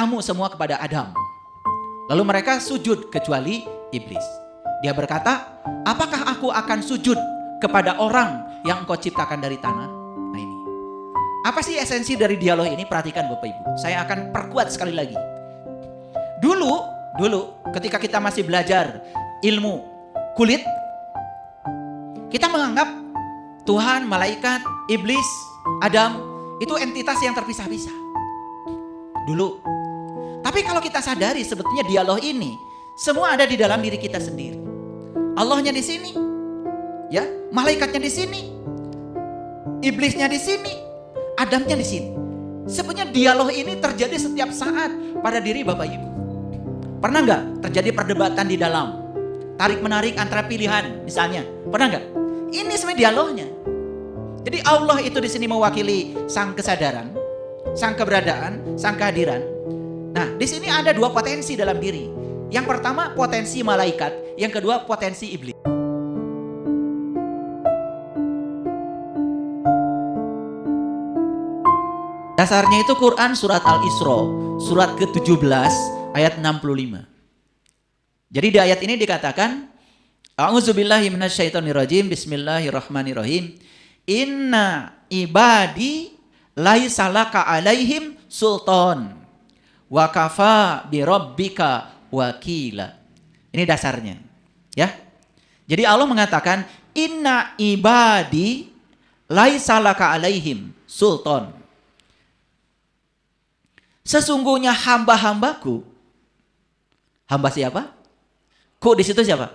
kamu semua kepada Adam. Lalu mereka sujud kecuali iblis. Dia berkata, apakah aku akan sujud kepada orang yang engkau ciptakan dari tanah? Nah ini. Apa sih esensi dari dialog ini? Perhatikan Bapak Ibu. Saya akan perkuat sekali lagi. Dulu ketika kita masih belajar ilmu kulit, kita menganggap Tuhan, malaikat, iblis, Adam itu entitas yang terpisah-pisah. Dulu. Tapi kalau kita sadari sebetulnya dialog ini semua ada di dalam diri kita sendiri. Allahnya di sini, ya, malaikatnya di sini, iblisnya di sini, Adamnya di sini. Sebenarnya dialog ini terjadi setiap saat pada diri Bapak Ibu. Pernah nggak terjadi perdebatan di dalam? Tarik menarik antara pilihan misalnya. Pernah nggak? Ini sebenarnya dialognya. Jadi Allah itu di sini mewakili sang kesadaran, sang keberadaan, sang kehadiran. Nah, di sini ada dua potensi dalam diri. Yang pertama potensi malaikat, yang kedua potensi iblis. Dasarnya itu Quran surat Al-Isra, surat ke-17 ayat 65. Jadi di ayat ini dikatakan, A'udzubillahi minasyaitonirrajim, bismillahirrahmanirrahim. Inna ibadi laisa laka alaihim sultan wa kafa bi rabbika wakila. Ini dasarnya, ya. Jadi Allah mengatakan inna ibadi laisa laka alaihim sultan. Sesungguhnya hamba-hambaku. Hamba siapa? Ku di situ siapa?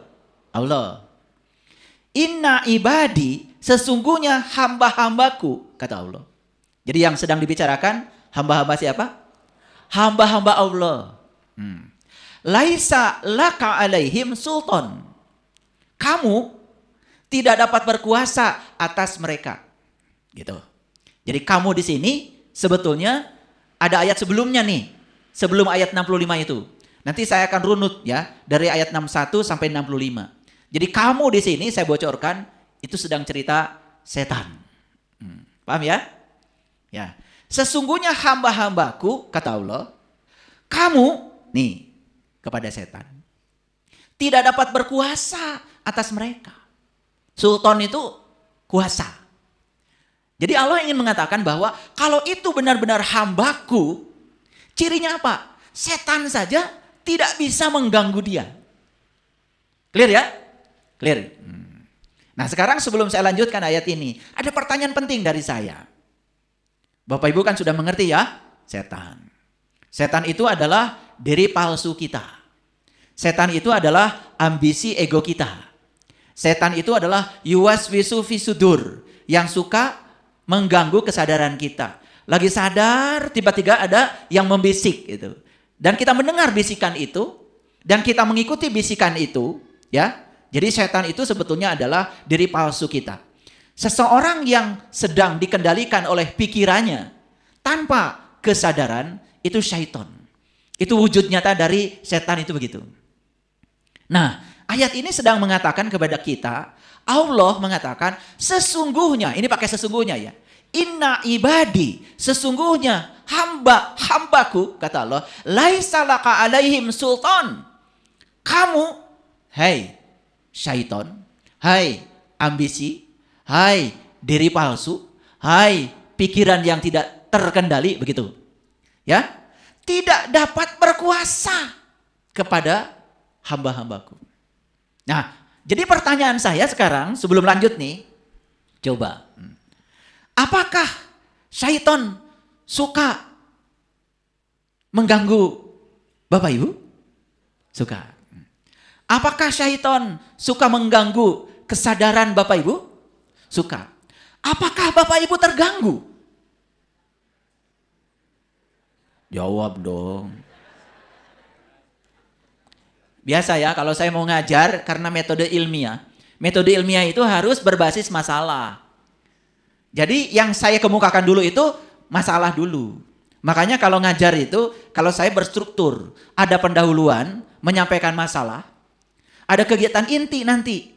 Allah. Inna ibadi, sesungguhnya hamba-hambaku, kata Allah. Jadi yang sedang dibicarakan hamba-hamba siapa? Hamba-hamba Allah. Laisa laka alaihim sultan. Kamu tidak dapat berkuasa atas mereka. Gitu. Jadi kamu di sini sebetulnya ada ayat sebelumnya nih. Sebelum ayat 65 itu. Nanti saya akan runut ya dari ayat 61 sampai 65. Jadi kamu di sini saya bocorkan itu sedang cerita setan. Paham ya? Ya. Sesungguhnya hamba-hambaku, kata Allah, kamu nih kepada setan tidak dapat berkuasa atas mereka. Sultan itu kuasa. Jadi Allah ingin mengatakan bahwa kalau itu benar-benar hambaku, cirinya apa? Setan saja tidak bisa mengganggu dia. Clear ya? Clear. Nah sekarang sebelum saya lanjutkan ayat ini, ada pertanyaan penting dari saya. Bapak Ibu kan sudah mengerti ya? Setan. Setan itu adalah diri palsu kita. Setan itu adalah ambisi ego kita. Setan itu adalah yuwaswisu fisudur, yang suka mengganggu kesadaran kita. Lagi sadar, tiba-tiba ada yang membisik gitu. Dan kita mendengar bisikan itu, dan kita mengikuti bisikan itu, ya. Jadi setan itu sebetulnya adalah diri palsu kita. Seseorang yang sedang dikendalikan oleh pikirannya tanpa kesadaran itu syaitan. Itu wujud nyata dari setan itu begitu. Nah, ayat ini sedang mengatakan kepada kita, Allah mengatakan sesungguhnya, ini pakai sesungguhnya ya. Inna ibadi, sesungguhnya hambaku, kata Allah, laisa laka alaihim sultan. Kamu, hai syaitan, hai ambisi, hai diri palsu, hai pikiran yang tidak terkendali, begitu. Ya, tidak dapat berkuasa kepada hamba-hambaku. Nah, jadi pertanyaan saya sekarang sebelum lanjut nih, coba. Apakah syaitan suka mengganggu Bapak Ibu? Suka. Apakah syaitan suka mengganggu kesadaran Bapak Ibu? Suka. Apakah Bapak Ibu terganggu? Jawab dong. Biasa ya kalau saya mau ngajar karena metode ilmiah. Metode ilmiah itu harus berbasis masalah. Jadi yang saya kemukakan dulu itu masalah dulu. Makanya kalau ngajar itu, kalau saya berstruktur, ada pendahuluan, menyampaikan masalah, ada kegiatan inti nanti,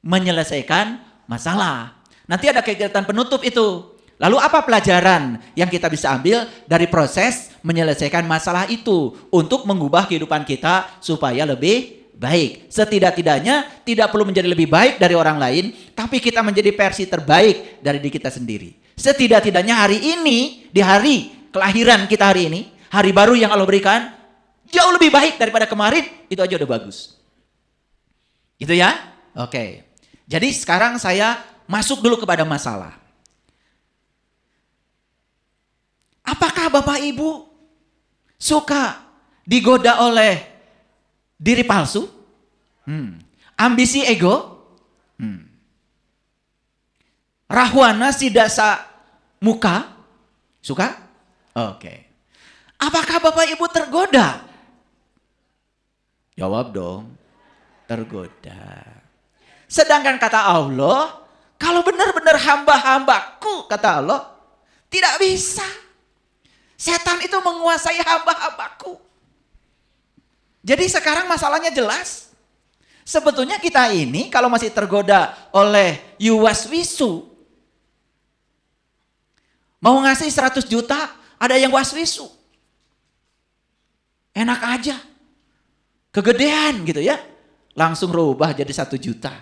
menyelesaikan masalah. Nanti ada kegiatan penutup itu, Lalu apa pelajaran yang kita bisa ambil dari proses menyelesaikan masalah itu untuk mengubah kehidupan kita supaya lebih baik? Setidak-tidaknya tidak perlu menjadi lebih baik dari orang lain, tapi kita menjadi versi terbaik dari diri kita sendiri. Setidak-tidaknya hari ini, di hari kelahiran kita hari ini, hari baru yang Allah berikan, jauh lebih baik daripada kemarin, itu aja udah bagus. Gitu ya? Oke. Jadi sekarang saya masuk dulu kepada masalah. Apakah Bapak Ibu suka digoda oleh diri palsu? Ambisi ego? Rahwana si dasa muka? Suka? Oke. Apakah Bapak Ibu tergoda? Jawab dong. Tergoda. Sedangkan kata Allah, kalau benar-benar hamba-hambaku, kata Allah, tidak bisa. Setan itu menguasai hamba-hambaku. Jadi sekarang masalahnya jelas. Sebetulnya kita ini kalau masih tergoda oleh yuwaswisu, mau ngasih 100 juta, ada yang waswisu. Enak aja. Kegedean gitu ya. Langsung rubah jadi 1 juta.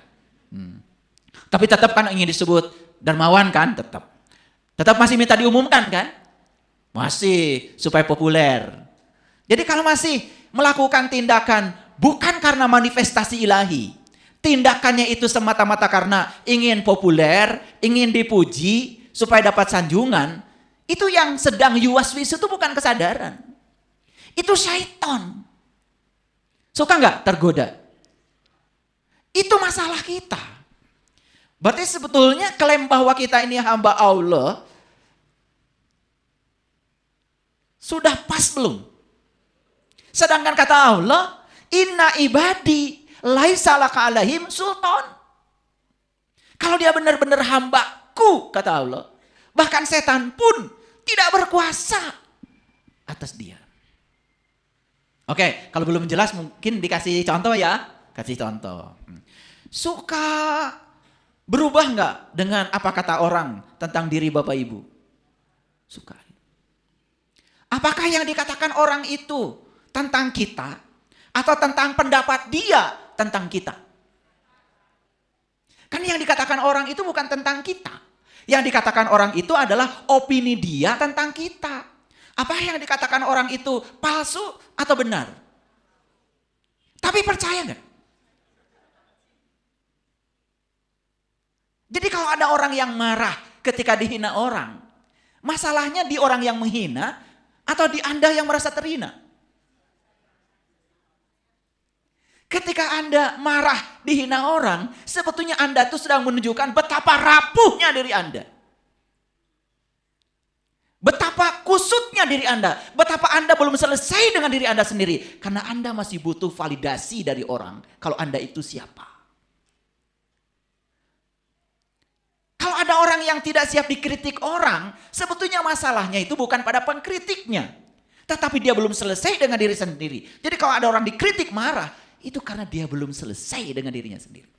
Tapi tetap kan ingin disebut dermawan kan? Tetap masih minta diumumkan kan? Masih supaya populer. Jadi kalau masih melakukan tindakan bukan karena manifestasi ilahi, tindakannya itu semata-mata karena ingin populer, ingin dipuji, supaya dapat sanjungan, itu yang sedang yuwaswis itu bukan kesadaran. Itu syaitan. Suka nggak tergoda? Itu masalah kita. Berarti sebetulnya klaim bahwa kita ini hamba Allah sudah pas belum? Sedangkan kata Allah, inna ibadi laisa laka alaihim sultan. Kalau dia benar-benar hambaku, kata Allah, bahkan setan pun tidak berkuasa atas dia. Oke, kalau belum jelas mungkin dikasih contoh ya. Kasih contoh. Suka berubah nggak dengan apa kata orang tentang diri Bapak Ibu? Suka. Apakah yang dikatakan orang itu tentang kita atau tentang pendapat dia tentang kita? Kan yang dikatakan orang itu bukan tentang kita. Yang dikatakan orang itu adalah opini dia tentang kita. Apa yang dikatakan orang itu palsu atau benar? Tapi percaya nggak? Jadi kalau ada orang yang marah ketika dihina orang, masalahnya di orang yang menghina atau di Anda yang merasa terhina? Ketika Anda marah dihina orang, sebetulnya Anda itu sedang menunjukkan betapa rapuhnya diri Anda. Betapa kusutnya diri Anda. Betapa Anda belum selesai dengan diri Anda sendiri. Karena Anda masih butuh validasi dari orang. Kalau Anda itu siapa? Kalau ada orang yang tidak siap dikritik orang, sebetulnya masalahnya itu bukan pada pengkritiknya. Tetapi dia belum selesai dengan diri sendiri. Jadi kalau ada orang dikritik marah, itu karena dia belum selesai dengan dirinya sendiri.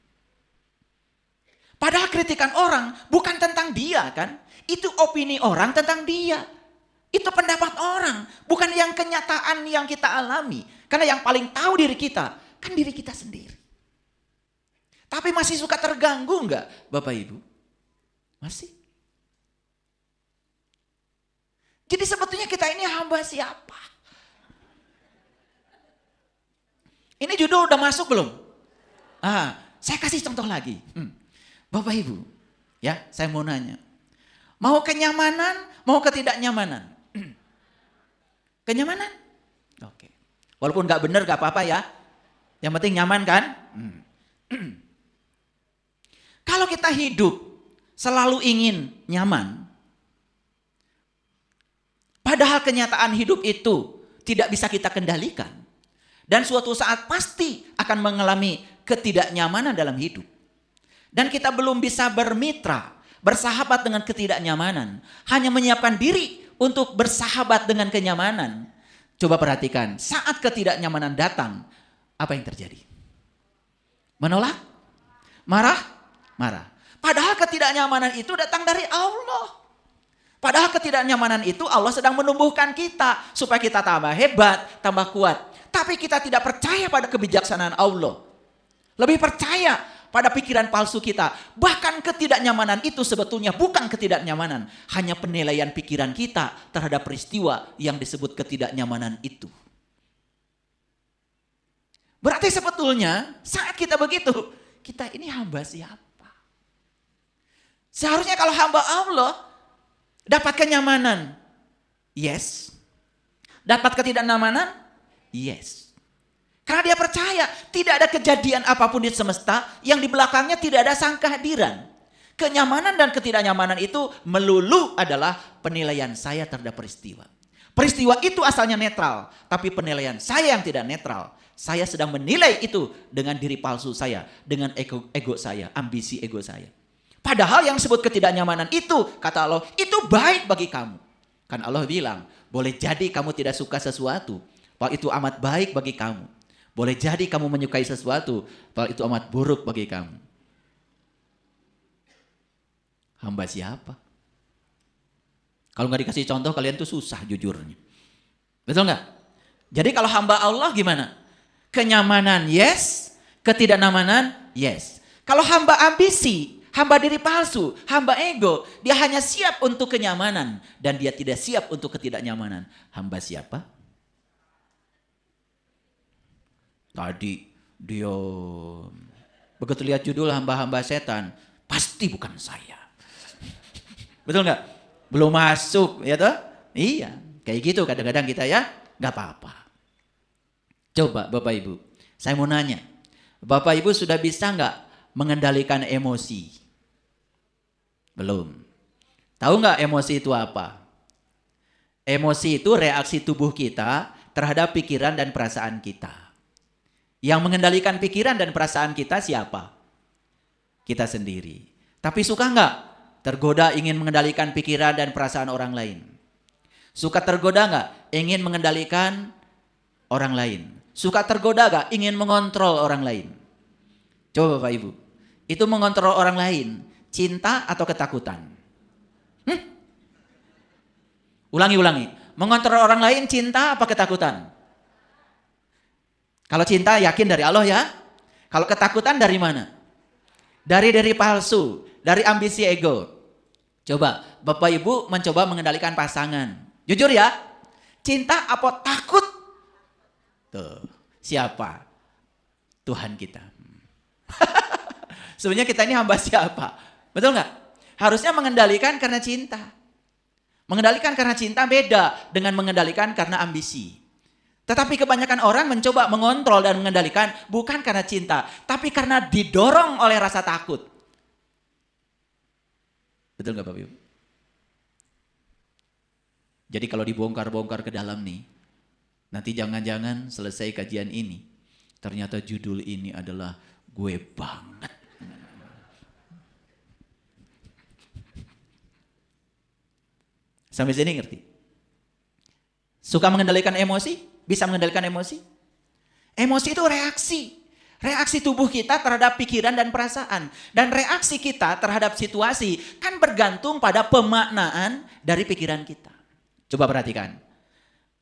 Padahal kritikan orang bukan tentang dia kan. Itu opini orang tentang dia. Itu pendapat orang. Bukan yang kenyataan yang kita alami. Karena yang paling tahu diri kita, kan diri kita sendiri. Tapi masih suka terganggu enggak Bapak Ibu? Masih. Jadi sebetulnya kita ini hamba siapa? Ini judul udah masuk belum? Saya kasih contoh lagi. Bapak Ibu, ya saya mau nanya. Mau kenyamanan, mau ketidaknyamanan? Kenyamanan? Oke. Walaupun gak benar gak apa-apa ya. Yang penting nyaman kan? Kalau kita hidup selalu ingin nyaman, padahal kenyataan hidup itu tidak bisa kita kendalikan. Dan suatu saat pasti akan mengalami ketidaknyamanan dalam hidup. Dan kita belum bisa bermitra, bersahabat dengan ketidaknyamanan. Hanya menyiapkan diri untuk bersahabat dengan kenyamanan. Coba perhatikan, saat ketidaknyamanan datang, apa yang terjadi? Menolak? Marah? Marah. Padahal ketidaknyamanan itu datang dari Allah. Padahal ketidaknyamanan itu Allah sedang menumbuhkan kita supaya kita tambah hebat, tambah kuat. Tapi kita tidak percaya pada kebijaksanaan Allah. Lebih percaya pada pikiran palsu kita. Bahkan ketidaknyamanan itu sebetulnya bukan ketidaknyamanan. Hanya penilaian pikiran kita terhadap peristiwa yang disebut ketidaknyamanan itu. Berarti sebetulnya saat kita begitu, kita ini hamba siapa? Seharusnya kalau hamba Allah dapat kenyamanan, yes. Dapat ketidaknyamanan, yes. Karena dia percaya tidak ada kejadian apapun di semesta yang di belakangnya tidak ada sang kehadiran. Kenyamanan dan ketidaknyamanan itu melulu adalah penilaian saya terhadap peristiwa. Peristiwa itu asalnya netral, tapi penilaian saya yang tidak netral. Saya sedang menilai itu dengan diri palsu saya, dengan ego saya, ambisi ego saya. Padahal yang disebut ketidaknyamanan itu, kata Allah, itu baik bagi kamu. Kan Allah bilang, boleh jadi kamu tidak suka sesuatu, bahwa itu amat baik bagi kamu. Boleh jadi kamu menyukai sesuatu, bahwa itu amat buruk bagi kamu. Hamba siapa? Kalau nggak dikasih contoh, kalian tuh susah jujurnya. Betul nggak? Jadi kalau hamba Allah gimana? Kenyamanan yes, ketidaknyamanan yes. Kalau hamba ambisi, hamba diri palsu, hamba ego, dia hanya siap untuk kenyamanan dan dia tidak siap untuk ketidaknyamanan. Hamba siapa? Tadi dia begitu lihat judul hamba-hamba setan, pasti bukan saya. Betul nggak? Belum masuk, ya toh? Iya, kayak gitu kadang-kadang kita ya, nggak apa-apa. Coba Bapak Ibu, saya mau nanya, Bapak Ibu sudah bisa nggak mengendalikan emosi? Belum. Tahu nggak emosi itu apa? Emosi itu reaksi tubuh kita terhadap pikiran dan perasaan kita. Yang mengendalikan pikiran dan perasaan kita siapa? Kita sendiri. Tapi suka nggak tergoda ingin mengendalikan pikiran dan perasaan orang lain? Suka tergoda nggak ingin mengendalikan orang lain? Suka tergoda gak ingin mengontrol orang lain? Coba Bapak Ibu, itu mengontrol orang lain, cinta atau ketakutan? Ulangi. Mengontrol orang lain cinta apa ketakutan? Kalau cinta yakin dari Allah ya. Kalau ketakutan dari mana? Dari palsu, dari ambisi ego. Coba Bapak Ibu mencoba mengendalikan pasangan. Jujur ya, cinta apa takut? Tuh, siapa? Tuhan kita. Sebenarnya kita ini hamba siapa? Betul nggak? Harusnya mengendalikan karena cinta. Mengendalikan karena cinta beda dengan mengendalikan karena ambisi. Tetapi kebanyakan orang mencoba mengontrol dan mengendalikan bukan karena cinta, tapi karena didorong oleh rasa takut. Betul nggak Bapak Ibu? Jadi kalau dibongkar-bongkar ke dalam nih, nanti jangan-jangan selesai kajian ini, ternyata judul ini adalah gue banget. Sampai sini ngerti? Suka mengendalikan emosi? Bisa mengendalikan emosi? Emosi itu reaksi. Reaksi tubuh kita terhadap pikiran dan perasaan. Dan reaksi kita terhadap situasi kan bergantung pada pemaknaan dari pikiran kita. Coba perhatikan.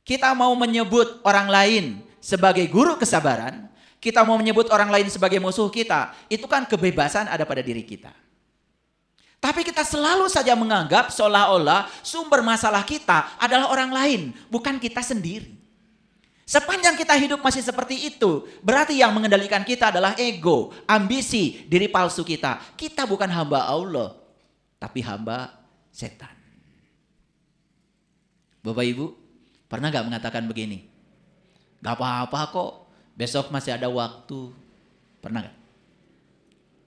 Kita mau menyebut orang lain sebagai guru kesabaran, kita mau menyebut orang lain sebagai musuh kita, itu kan kebebasan ada pada diri kita. Tapi kita selalu saja menganggap seolah-olah sumber masalah kita adalah orang lain, bukan kita sendiri. Sepanjang kita hidup masih seperti itu, berarti yang mengendalikan kita adalah ego, ambisi, diri palsu kita. Kita bukan hamba Allah, tapi hamba setan. Bapak Ibu, pernah gak mengatakan begini? Gak apa-apa kok, besok masih ada waktu. Pernah gak?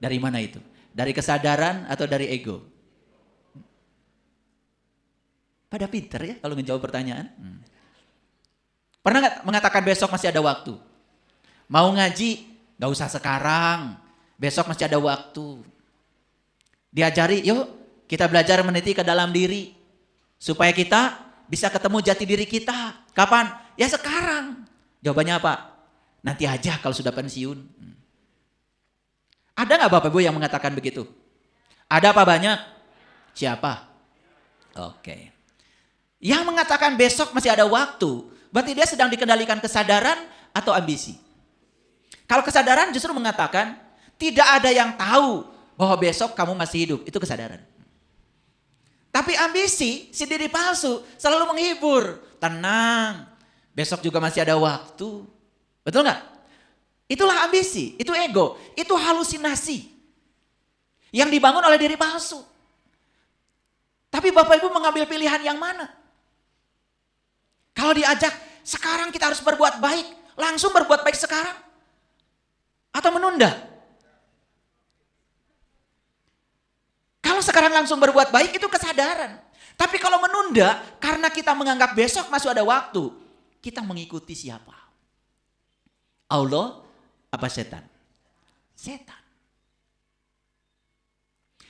Dari mana itu? Dari kesadaran atau dari ego? Pada pinter ya kalau ngejawab pertanyaan. Pernah gak mengatakan besok masih ada waktu? Mau ngaji? Gak usah sekarang. Besok masih ada waktu. Diajari, yuk kita belajar meniti ke dalam diri. Supaya kita bisa ketemu jati diri kita. Kapan? Ya sekarang. Jawabannya apa? Nanti aja kalau sudah pensiun. Ada gak Bapak Ibu yang mengatakan begitu? Ada apa banyak? Siapa? Oke. Yang mengatakan besok masih ada waktu, berarti dia sedang dikendalikan kesadaran atau ambisi. Kalau kesadaran justru mengatakan tidak ada yang tahu bahwa besok kamu masih hidup, itu kesadaran. Tapi ambisi, si diri palsu, selalu menghibur. Tenang, besok juga masih ada waktu. Betul nggak? Itulah ambisi, itu ego, itu halusinasi. Yang dibangun oleh diri palsu. Tapi Bapak Ibu mengambil pilihan yang mana? Kalau diajak, sekarang kita harus berbuat baik, langsung berbuat baik sekarang. Atau menunda? Kalau sekarang langsung berbuat baik itu kesadaran. Tapi kalau menunda, karena kita menganggap besok masih ada waktu, kita mengikuti siapa? Allah apa setan? Setan.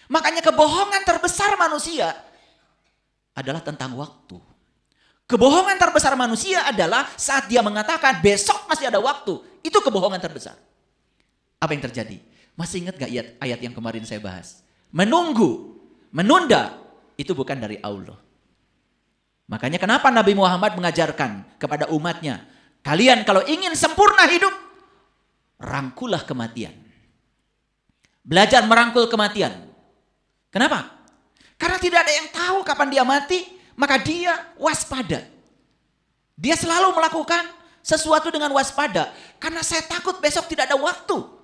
Makanya kebohongan terbesar manusia adalah tentang waktu. Kebohongan terbesar manusia adalah saat dia mengatakan besok masih ada waktu. Itu kebohongan terbesar. Apa yang terjadi? Masih ingat gak ayat yang kemarin saya bahas? Menunggu, menunda, itu bukan dari Allah. Makanya kenapa Nabi Muhammad mengajarkan kepada umatnya, kalian kalau ingin sempurna hidup, rangkulah kematian. Belajar merangkul kematian. Kenapa? Karena tidak ada yang tahu kapan dia mati, maka dia waspada. Dia selalu melakukan sesuatu dengan waspada. Karena saya takut besok tidak ada waktu.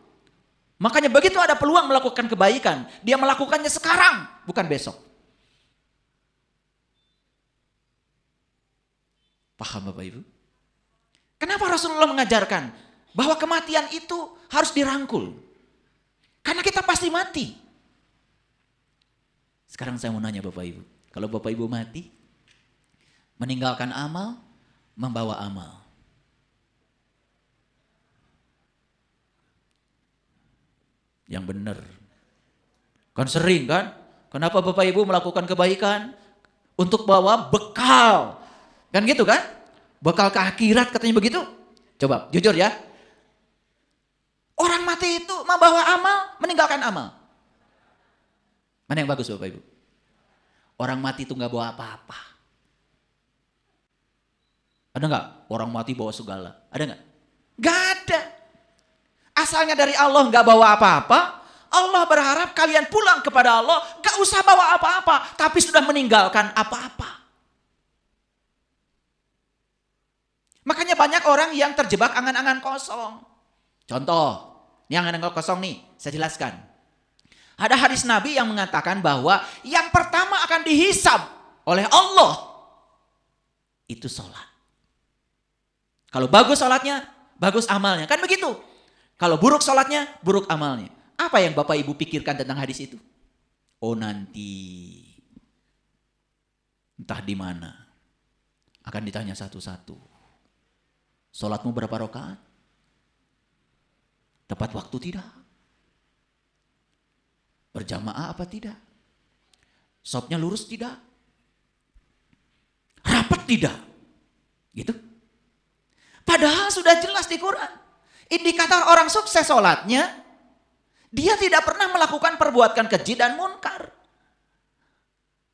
Makanya begitu ada peluang melakukan kebaikan, dia melakukannya sekarang, bukan besok. Paham Bapak Ibu? Kenapa Rasulullah mengajarkan bahwa kematian itu harus dirangkul? Karena kita pasti mati. Sekarang saya mau nanya Bapak Ibu, kalau Bapak Ibu mati, meninggalkan amal, membawa amal. Yang benar. Kan sering kan? Kenapa Bapak Ibu melakukan kebaikan? Untuk bawa bekal. Kan gitu kan? Bekal ke akhirat katanya begitu. Coba jujur ya. Orang mati itu membawa amal, meninggalkan amal. Mana yang bagus Bapak Ibu? Orang mati itu gak bawa apa-apa. Ada gak? Orang mati bawa segala. Ada gak? Gak ada. Asalnya dari Allah gak bawa apa-apa. Allah berharap kalian pulang kepada Allah. Gak usah bawa apa-apa. Tapi sudah meninggalkan apa-apa. Makanya banyak orang yang terjebak angan-angan kosong. Contoh. Ini angan-angan kosong nih. Saya jelaskan. Ada hadis Nabi yang mengatakan bahwa yang pertama akan dihisab oleh Allah itu sholat. Kalau bagus sholatnya, bagus amalnya. Kan begitu. Kalau buruk sholatnya, buruk amalnya. Apa yang Bapak Ibu pikirkan tentang hadis itu? Oh nanti, entah di mana, akan ditanya satu-satu. Sholatmu berapa rakaat? Tepat waktu tidak? Berjamaah apa tidak? Sopnya lurus tidak? Rapat tidak? Gitu. Padahal sudah jelas di Quran. Indikator orang sukses sholatnya, dia tidak pernah melakukan perbuatan keji dan munkar.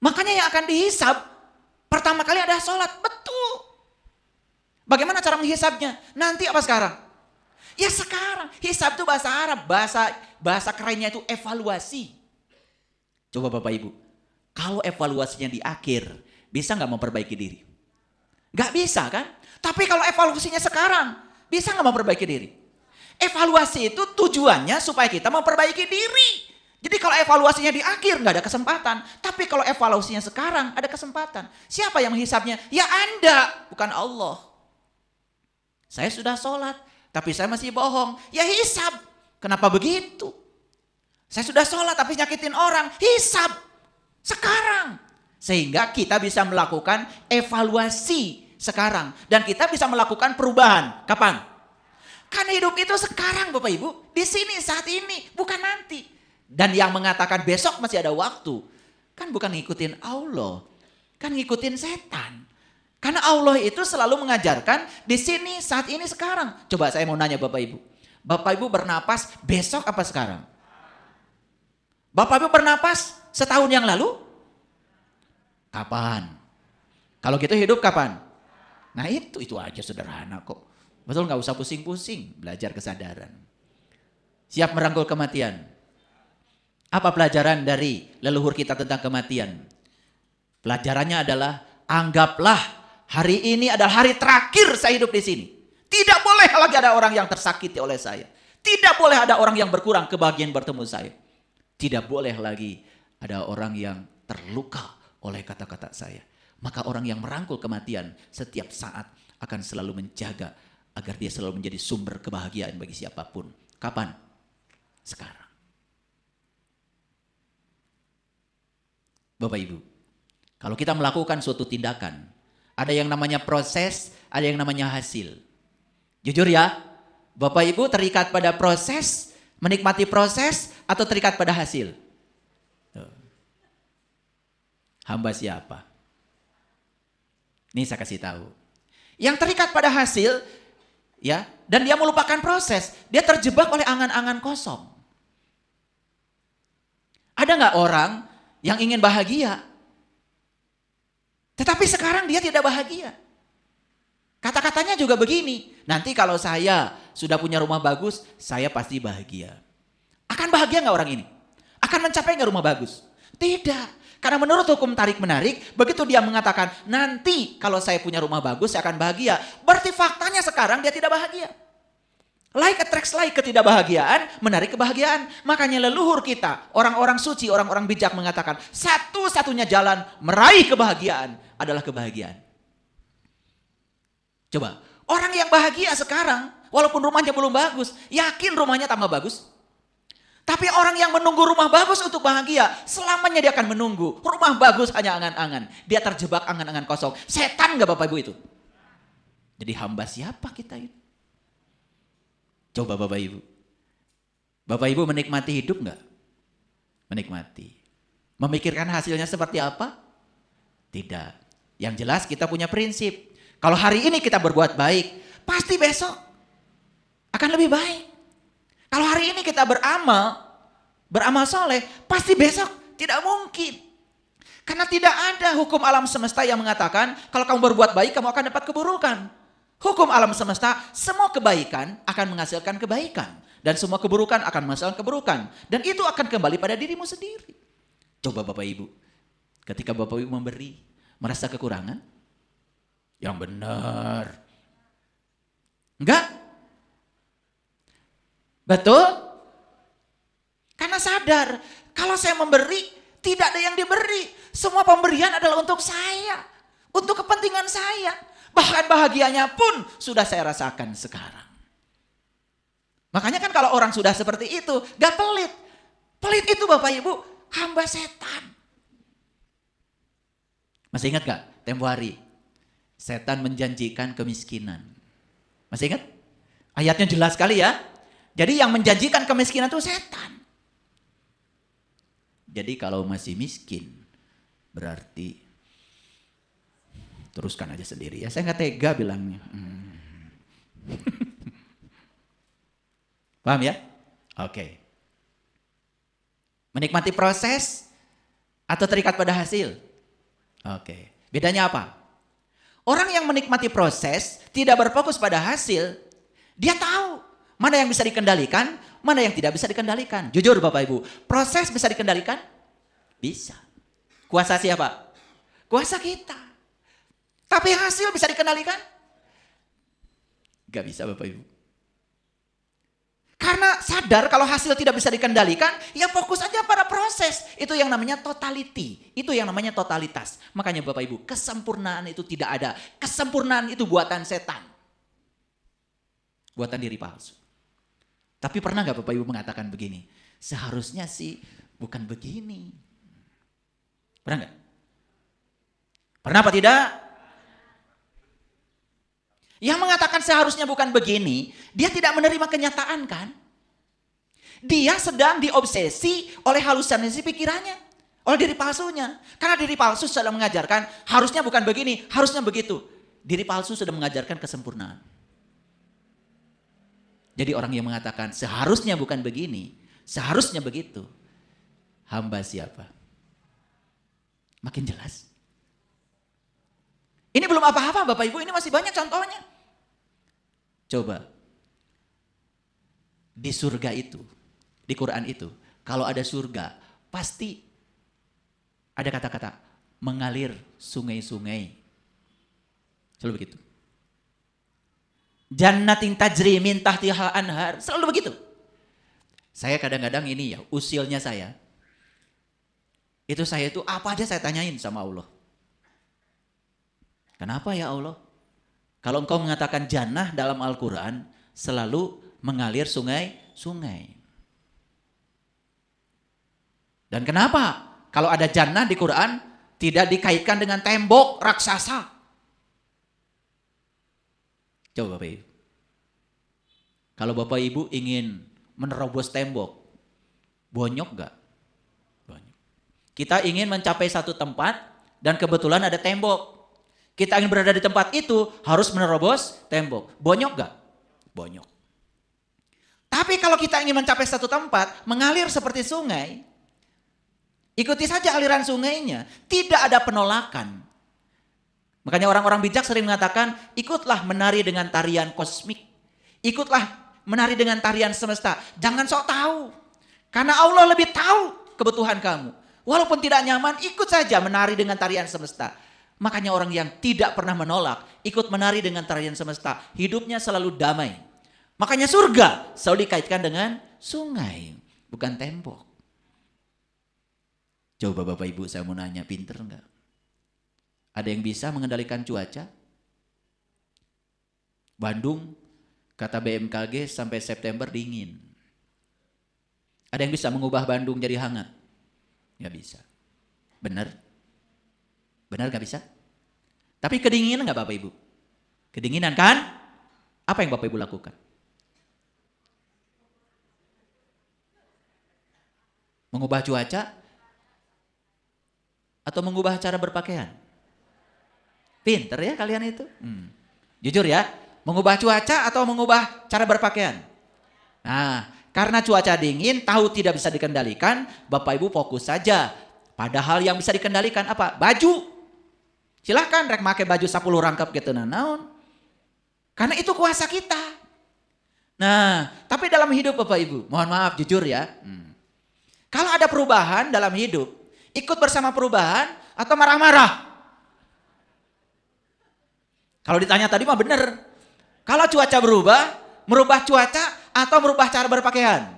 Makanya yang akan dihisab, pertama kali ada sholat. Betul. Bagaimana cara menghisabnya? Nanti apa sekarang? Ya sekarang, hisab itu bahasa Arab, bahasa kerennya itu evaluasi. Coba Bapak Ibu, kalau evaluasinya di akhir, bisa nggak memperbaiki diri? Nggak bisa kan? Tapi kalau evaluasinya sekarang, bisa nggak memperbaiki diri? Evaluasi itu tujuannya supaya kita memperbaiki diri. Jadi kalau evaluasinya di akhir nggak ada kesempatan, tapi kalau evaluasinya sekarang ada kesempatan. Siapa yang menghisabnya? Ya Anda, bukan Allah. Saya sudah sholat. Tapi saya masih bohong, ya hisab. Kenapa begitu? Saya sudah sholat tapi nyakitin orang, hisab. Sekarang. Sehingga kita bisa melakukan evaluasi sekarang. Dan kita bisa melakukan perubahan. Kapan? Karena hidup itu sekarang Bapak Ibu. Di sini saat ini, bukan nanti. Dan yang mengatakan besok masih ada waktu. Kan bukan ngikutin Allah. Kan ngikutin setan. Karena Allah itu selalu mengajarkan di sini, saat ini, sekarang. Coba saya mau nanya Bapak Ibu. Bapak Ibu bernapas besok apa sekarang? Bapak Ibu bernapas setahun yang lalu? Kapan? Kalau gitu hidup kapan? Nah itu aja sederhana kok. Betul, nggak usah pusing-pusing, belajar kesadaran. Siap merangkul kematian. Apa pelajaran dari leluhur kita tentang kematian? Pelajarannya adalah anggaplah hari ini adalah hari terakhir saya hidup di sini. Tidak boleh lagi ada orang yang tersakiti oleh saya. Tidak boleh ada orang yang berkurang kebahagiaan bertemu saya. Tidak boleh lagi ada orang yang terluka oleh kata-kata saya. Maka orang yang merangkul kematian setiap saat akan selalu menjaga agar dia selalu menjadi sumber kebahagiaan bagi siapapun. Kapan? Sekarang. Bapak Ibu, kalau kita melakukan suatu tindakan, ada yang namanya proses, ada yang namanya hasil. Jujur ya, Bapak Ibu terikat pada proses, menikmati proses, atau terikat pada hasil? Hamba siapa? Ini saya kasih tahu. Yang terikat pada hasil, ya, dan dia melupakan proses, dia terjebak oleh angan-angan kosong. Ada nggak orang yang ingin bahagia, tetapi sekarang dia tidak bahagia? Kata-katanya juga begini, nanti kalau saya sudah punya rumah bagus, saya pasti bahagia. Akan bahagia nggak orang ini? Akan mencapai nggak rumah bagus? Tidak. Karena menurut hukum tarik-menarik, begitu dia mengatakan, nanti kalau saya punya rumah bagus, saya akan bahagia. Berarti faktanya sekarang dia tidak bahagia. Like attracts like, ketidakbahagiaan menarik kebahagiaan. Makanya leluhur kita, orang-orang suci, orang-orang bijak mengatakan, satu-satunya jalan meraih kebahagiaan adalah kebahagiaan. Coba, orang yang bahagia sekarang, walaupun rumahnya belum bagus, yakin rumahnya tambah bagus? Tapi orang yang menunggu rumah bagus untuk bahagia, selamanya dia akan menunggu. Rumah bagus hanya angan-angan. Dia terjebak angan-angan kosong. Setan gak Bapak Ibu itu? Jadi hamba siapa kita itu? Coba Bapak Ibu. Bapak Ibu menikmati hidup gak? Menikmati. Memikirkan hasilnya seperti apa? Tidak. Yang jelas kita punya prinsip. Kalau hari ini kita berbuat baik, pasti besok akan lebih baik. Kalau hari ini kita beramal soleh, pasti besok tidak mungkin. Karena tidak ada hukum alam semesta yang mengatakan kalau kamu berbuat baik kamu akan dapat keburukan. Hukum alam semesta, semua kebaikan akan menghasilkan kebaikan. Dan semua keburukan akan menghasilkan keburukan. Dan itu akan kembali pada dirimu sendiri. Coba Bapak Ibu, ketika Bapak Ibu memberi, merasa kekurangan? Yang benar. Enggak? Betul? Karena sadar, kalau saya memberi, tidak ada yang diberi. Semua pemberian adalah untuk saya. Untuk kepentingan saya. Bahkan bahagianya pun sudah saya rasakan sekarang. Makanya kan kalau orang sudah seperti itu, gak pelit. Pelit itu Bapak Ibu, hamba setan. Masih ingat gak tempo hari? Setan menjanjikan kemiskinan. Masih ingat? Ayatnya jelas sekali ya. Jadi yang menjanjikan kemiskinan itu setan. Jadi kalau masih miskin, berarti teruskan aja sendiri ya. Saya nggak tega bilangnya. Paham ya? Oke. Menikmati proses atau terikat pada hasil? Oke. Bedanya apa? Orang yang menikmati proses, tidak berfokus pada hasil, dia tahu mana yang bisa dikendalikan, mana yang tidak bisa dikendalikan. Jujur Bapak Ibu, proses bisa dikendalikan? Bisa. Kuasa siapa? Kuasa kita. Tapi hasil bisa dikendalikan? Gak bisa Bapak Ibu. Karena sadar kalau hasil tidak bisa dikendalikan, ya fokus aja pada proses. Itu yang namanya totality. Itu yang namanya totalitas. Makanya Bapak Ibu, kesempurnaan itu tidak ada. Kesempurnaan itu buatan setan. Buatan diri palsu. Tapi pernah gak Bapak Ibu mengatakan begini? Seharusnya sih bukan begini. Pernah gak? Pernah apa tidak? Yang mengatakan seharusnya bukan begini, dia tidak menerima kenyataan kan? Dia sedang diobsesi oleh halusinasi pikirannya. Oleh diri palsunya. Karena diri palsu sudah mengajarkan harusnya bukan begini, harusnya begitu. Diri palsu sudah mengajarkan kesempurnaan. Jadi orang yang mengatakan seharusnya bukan begini, seharusnya begitu. Hamba siapa? Makin jelas. Ini belum apa-apa Bapak Ibu, ini masih banyak contohnya. Coba, di surga itu, di Quran itu, kalau ada surga, pasti ada kata-kata mengalir sungai-sungai. Selalu begitu. Jannatin tajri min tahtihal anhar, selalu begitu. Saya kadang-kadang ini ya, usilnya saya. Itu saya itu apa aja saya tanyain sama Allah. Kenapa ya Allah? Kalau engkau mengatakan jannah dalam Al-Quran, selalu mengalir sungai-sungai. Dan kenapa kalau ada jannah di Quran tidak dikaitkan dengan tembok raksasa? Coba Bapak Ibu. Kalau Bapak Ibu ingin menerobos tembok, bonyok gak? Bonyok. Kita ingin mencapai satu tempat dan kebetulan ada tembok. Kita ingin berada di tempat itu harus menerobos tembok. Bonyok gak? Bonyok. Tapi kalau kita ingin mencapai satu tempat, mengalir seperti sungai, ikuti saja aliran sungainya. Tidak ada penolakan. Makanya orang-orang bijak sering mengatakan, ikutlah menari dengan tarian kosmik. Ikutlah menari dengan tarian semesta. Jangan sok tahu. Karena Allah lebih tahu kebutuhan kamu. Walaupun tidak nyaman, ikut saja menari dengan tarian semesta. Makanya orang yang tidak pernah menolak, ikut menari dengan tarian semesta. Hidupnya selalu damai. Makanya surga selalu dikaitkan dengan sungai, bukan tembok. Coba Bapak Ibu saya mau nanya, pinter enggak? Ada yang bisa mengendalikan cuaca? Bandung, kata BMKG sampai September dingin. Ada yang bisa mengubah Bandung jadi hangat? Nggak bisa. Benar? Benar nggak bisa? Tapi kedinginan nggak Bapak Ibu? Kedinginan kan? Apa yang Bapak Ibu lakukan? Mengubah cuaca? Atau mengubah cara berpakaian? Pinter ya kalian itu. Jujur ya, mengubah cuaca atau mengubah cara berpakaian? Nah, karena cuaca dingin, tahu tidak bisa dikendalikan, Bapak Ibu fokus saja. Padahal yang bisa dikendalikan apa? Baju. Silahkan rek make baju 10 rangkap gitu naon. Karena itu kuasa kita. Nah, tapi dalam hidup Bapak Ibu, mohon maaf jujur ya. Kalau ada perubahan dalam hidup, ikut bersama perubahan atau marah-marah? Kalau ditanya tadi mah bener. Kalau cuaca berubah, merubah cuaca atau merubah cara berpakaian?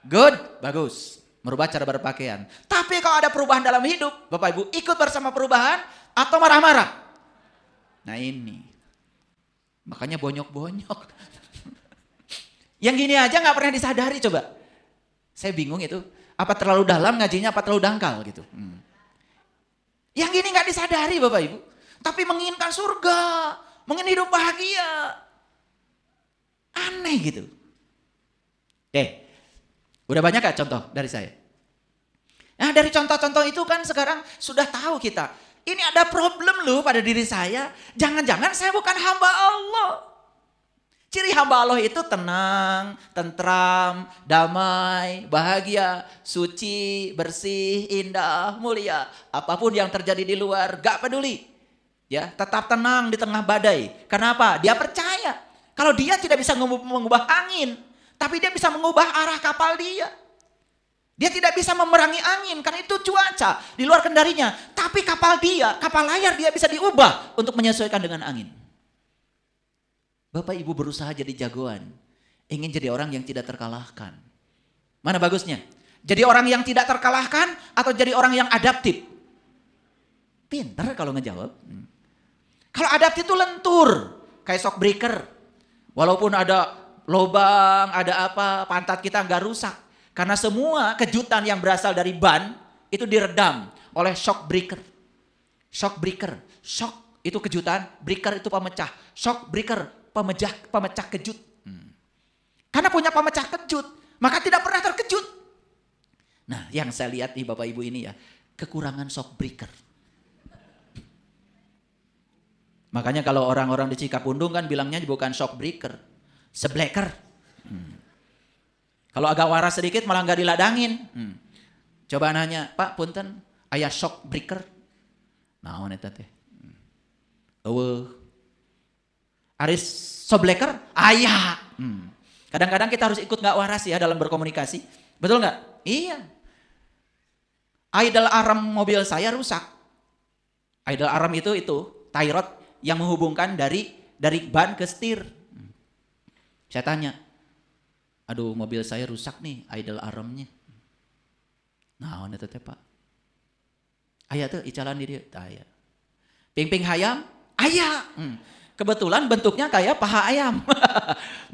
Good, bagus. Merubah cara berpakaian. Tapi kalau ada perubahan dalam hidup, Bapak Ibu ikut bersama perubahan atau marah-marah? Nah ini. Makanya bonyok-bonyok. Yang gini aja gak pernah disadari coba. Saya bingung itu. Apa terlalu dalam ngajinya, apa terlalu dangkal gitu. Yang gini gak disadari Bapak Ibu. Tapi menginginkan surga, menginginkan hidup bahagia. Aneh gitu. Oke, udah banyak gak contoh dari saya? Nah dari contoh-contoh itu kan sekarang sudah tahu kita. Ini ada problem loh pada diri saya. Jangan-jangan saya bukan hamba Allah. Ciri hamba Allah itu tenang, tentram, damai, bahagia, suci, bersih, indah, mulia. Apapun yang terjadi di luar gak peduli. Ya, tetap tenang di tengah badai. Kenapa? Dia percaya kalau dia tidak bisa mengubah angin, tapi dia bisa mengubah arah kapal dia. Dia tidak bisa memerangi angin karena itu cuaca di luar kendalinya. Tapi kapal dia, kapal layar dia bisa diubah untuk menyesuaikan dengan angin. Bapak Ibu berusaha jadi jagoan, ingin jadi orang yang tidak terkalahkan. Mana bagusnya? Jadi orang yang tidak terkalahkan atau jadi orang yang adaptif? Pintar kalau ngejawab. Kalau adaptif itu lentur, kayak shock breaker. Walaupun ada lubang, ada apa, pantat kita nggak rusak. Karena semua kejutan yang berasal dari ban itu diredam oleh shock breaker. Shock breaker, shock itu kejutan, breaker itu pemecah. Shock breaker, pemecah kejut. Karena punya pemecah kejut, maka tidak pernah terkejut. Nah, yang saya lihat nih Bapak Ibu ini ya, kekurangan shock breaker. Makanya kalau orang-orang di Cikapundung kan bilangnya bukan shock breaker, sebleker. Kalau agak waras sedikit malah nggak diladangin. Coba nanya, Pak punten, aya shock breaker? Naon eta teh? Aris Sobleker, ayah. Kadang-kadang kita harus ikut nggak waras ya dalam berkomunikasi. Betul nggak? Iya. Idle arm mobil saya rusak. Idle arm itu tie rod yang menghubungkan dari ban ke setir. Saya tanya, aduh mobil saya rusak nih idle armnya. Nah, itu teh Pak. Ayah tuh icalan di dia, ayah. Ping-ping hayam, ayah. Kebetulan bentuknya kayak paha ayam.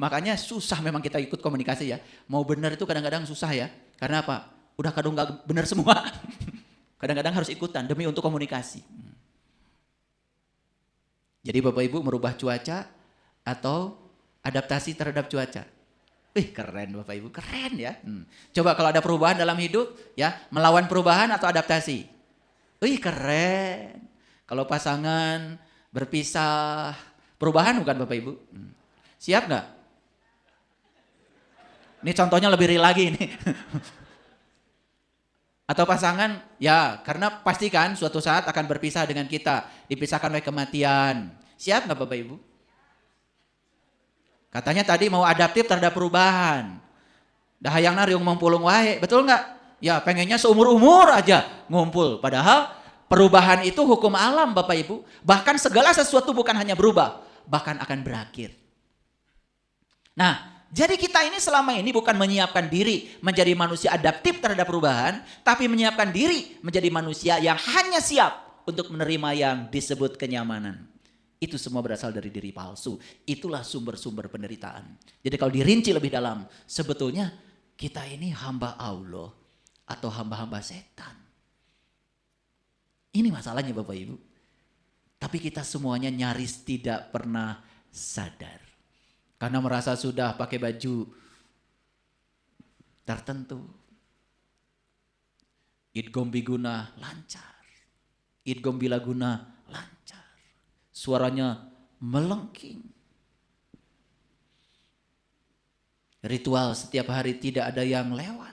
Makanya susah memang kita ikut komunikasi ya. Mau benar itu kadang-kadang susah ya. Karena apa? Udah kadang nggak benar semua. Kadang-kadang harus ikutan demi untuk komunikasi. Jadi Bapak Ibu merubah cuaca atau adaptasi terhadap cuaca. Keren Bapak Ibu, keren ya. Coba kalau ada perubahan dalam hidup ya, melawan perubahan atau adaptasi. Keren. Kalau pasangan berpisah, perubahan bukan Bapak Ibu? Siap nggak? Ini contohnya lebih real lagi nih. Atau pasangan, ya karena pastikan suatu saat akan berpisah dengan kita. Dipisahkan oleh kematian. Siap nggak Bapak Ibu? Katanya tadi mau adaptif terhadap perubahan. Dahayangna riung mempulung wae, betul nggak? Ya pengennya seumur-umur aja ngumpul. Padahal perubahan itu hukum alam Bapak Ibu. Bahkan segala sesuatu bukan hanya berubah, bahkan akan berakhir. Nah, jadi kita ini selama ini bukan menyiapkan diri menjadi manusia adaptif terhadap perubahan, tapi menyiapkan diri menjadi manusia yang hanya siap untuk menerima yang disebut kenyamanan. Itu semua berasal dari diri palsu. Itulah sumber-sumber penderitaan. Jadi kalau dirinci lebih dalam, sebetulnya kita ini hamba Allah atau hamba-hamba setan. Ini masalahnya Bapak Ibu. Tapi kita semuanya nyaris tidak pernah sadar. Karena merasa sudah pakai baju tertentu. Idgombiguna lancar. Idgombilaguna lancar. Suaranya melengking. Ritual setiap hari tidak ada yang lewat.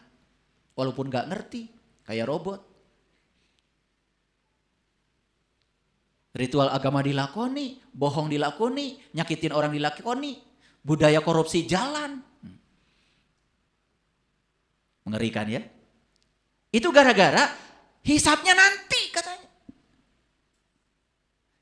Walaupun gak ngerti, kayak robot. Ritual agama dilakoni, bohong dilakoni, nyakitin orang dilakoni, budaya korupsi jalan. Mengerikan ya. Itu gara-gara hisapnya nanti katanya.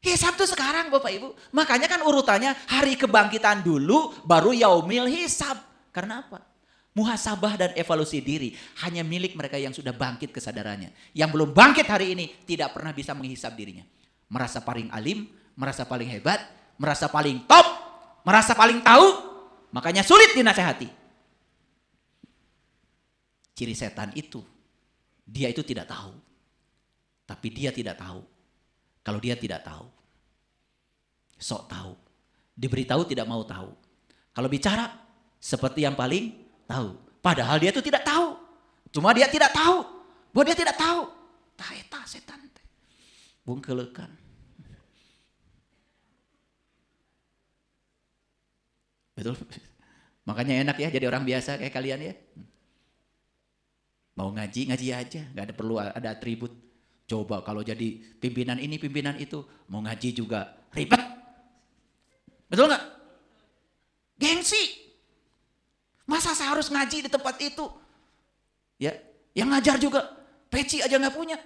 Hisab tuh sekarang Bapak Ibu. Makanya kan urutannya hari kebangkitan dulu baru yaumil hisab. Karena apa? Muhasabah dan evaluasi diri hanya milik mereka yang sudah bangkit kesadarannya. Yang belum bangkit hari ini tidak pernah bisa menghisab dirinya. Merasa paling alim, merasa paling hebat, merasa paling top, merasa paling tahu. Makanya sulit dinasehati. Ciri setan itu, dia itu tidak tahu. Tapi dia tidak tahu. Kalau dia tidak tahu, sok tahu. Diberitahu tidak mau tahu. Kalau bicara, seperti yang paling tahu. Padahal dia itu tidak tahu. Cuma dia tidak tahu. Bahwa dia tidak tahu. Taeta setan. Bungkelekan. Betul. Makanya enak ya jadi orang biasa kayak kalian ya. Mau ngaji, ngaji aja. Gak ada perlu ada atribut. Coba kalau jadi pimpinan ini, pimpinan itu. Mau ngaji juga ribet. Betul gak? Gengsi. Masa saya harus ngaji di tempat itu? Ya, yang ngajar juga peci aja gak punya.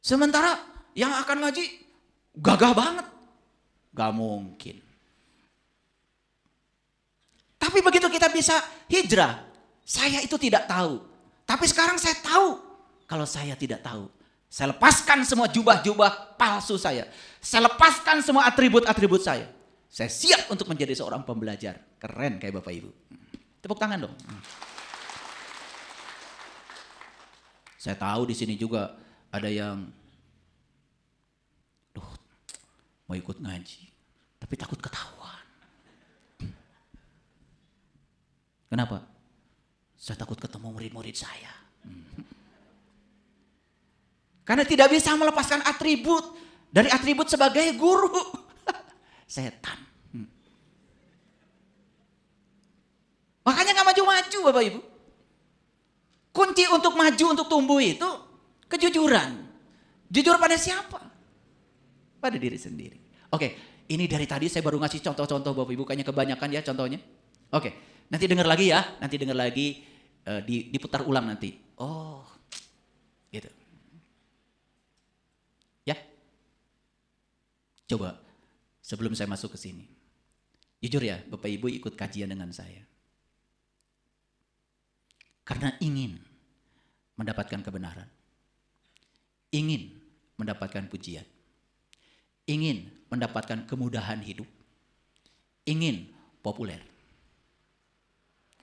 Sementara yang akan ngaji gagah banget. Gak mungkin. Tapi begitu kita bisa hijrah. Saya itu tidak tahu. Tapi sekarang saya tahu. Kalau saya tidak tahu. Saya lepaskan semua jubah-jubah palsu saya. Saya lepaskan semua atribut-atribut saya. Saya siap untuk menjadi seorang pembelajar. Keren kayak Bapak Ibu. Tepuk tangan dong. Saya tahu di sini juga ada yang mau ikut ngaji, tapi takut ketahuan. Kenapa? Saya takut ketemu murid-murid saya. Karena tidak bisa melepaskan atribut dari atribut sebagai guru. Setan. Makanya gak maju-maju Bapak Ibu. Kunci untuk maju, untuk tumbuh itu kejujuran. Jujur pada siapa? pada diri sendiri. Oke, ini dari tadi saya baru ngasih contoh-contoh Bapak Ibu, kayaknya kebanyakan ya contohnya. Oke, nanti dengar lagi ya, diputar ulang nanti. Oh, gitu. Ya, coba sebelum saya masuk ke sini. Jujur ya, Bapak Ibu ikut kajian dengan saya. Karena ingin mendapatkan kebenaran. Ingin mendapatkan pujian. Ingin mendapatkan kemudahan hidup. Ingin populer.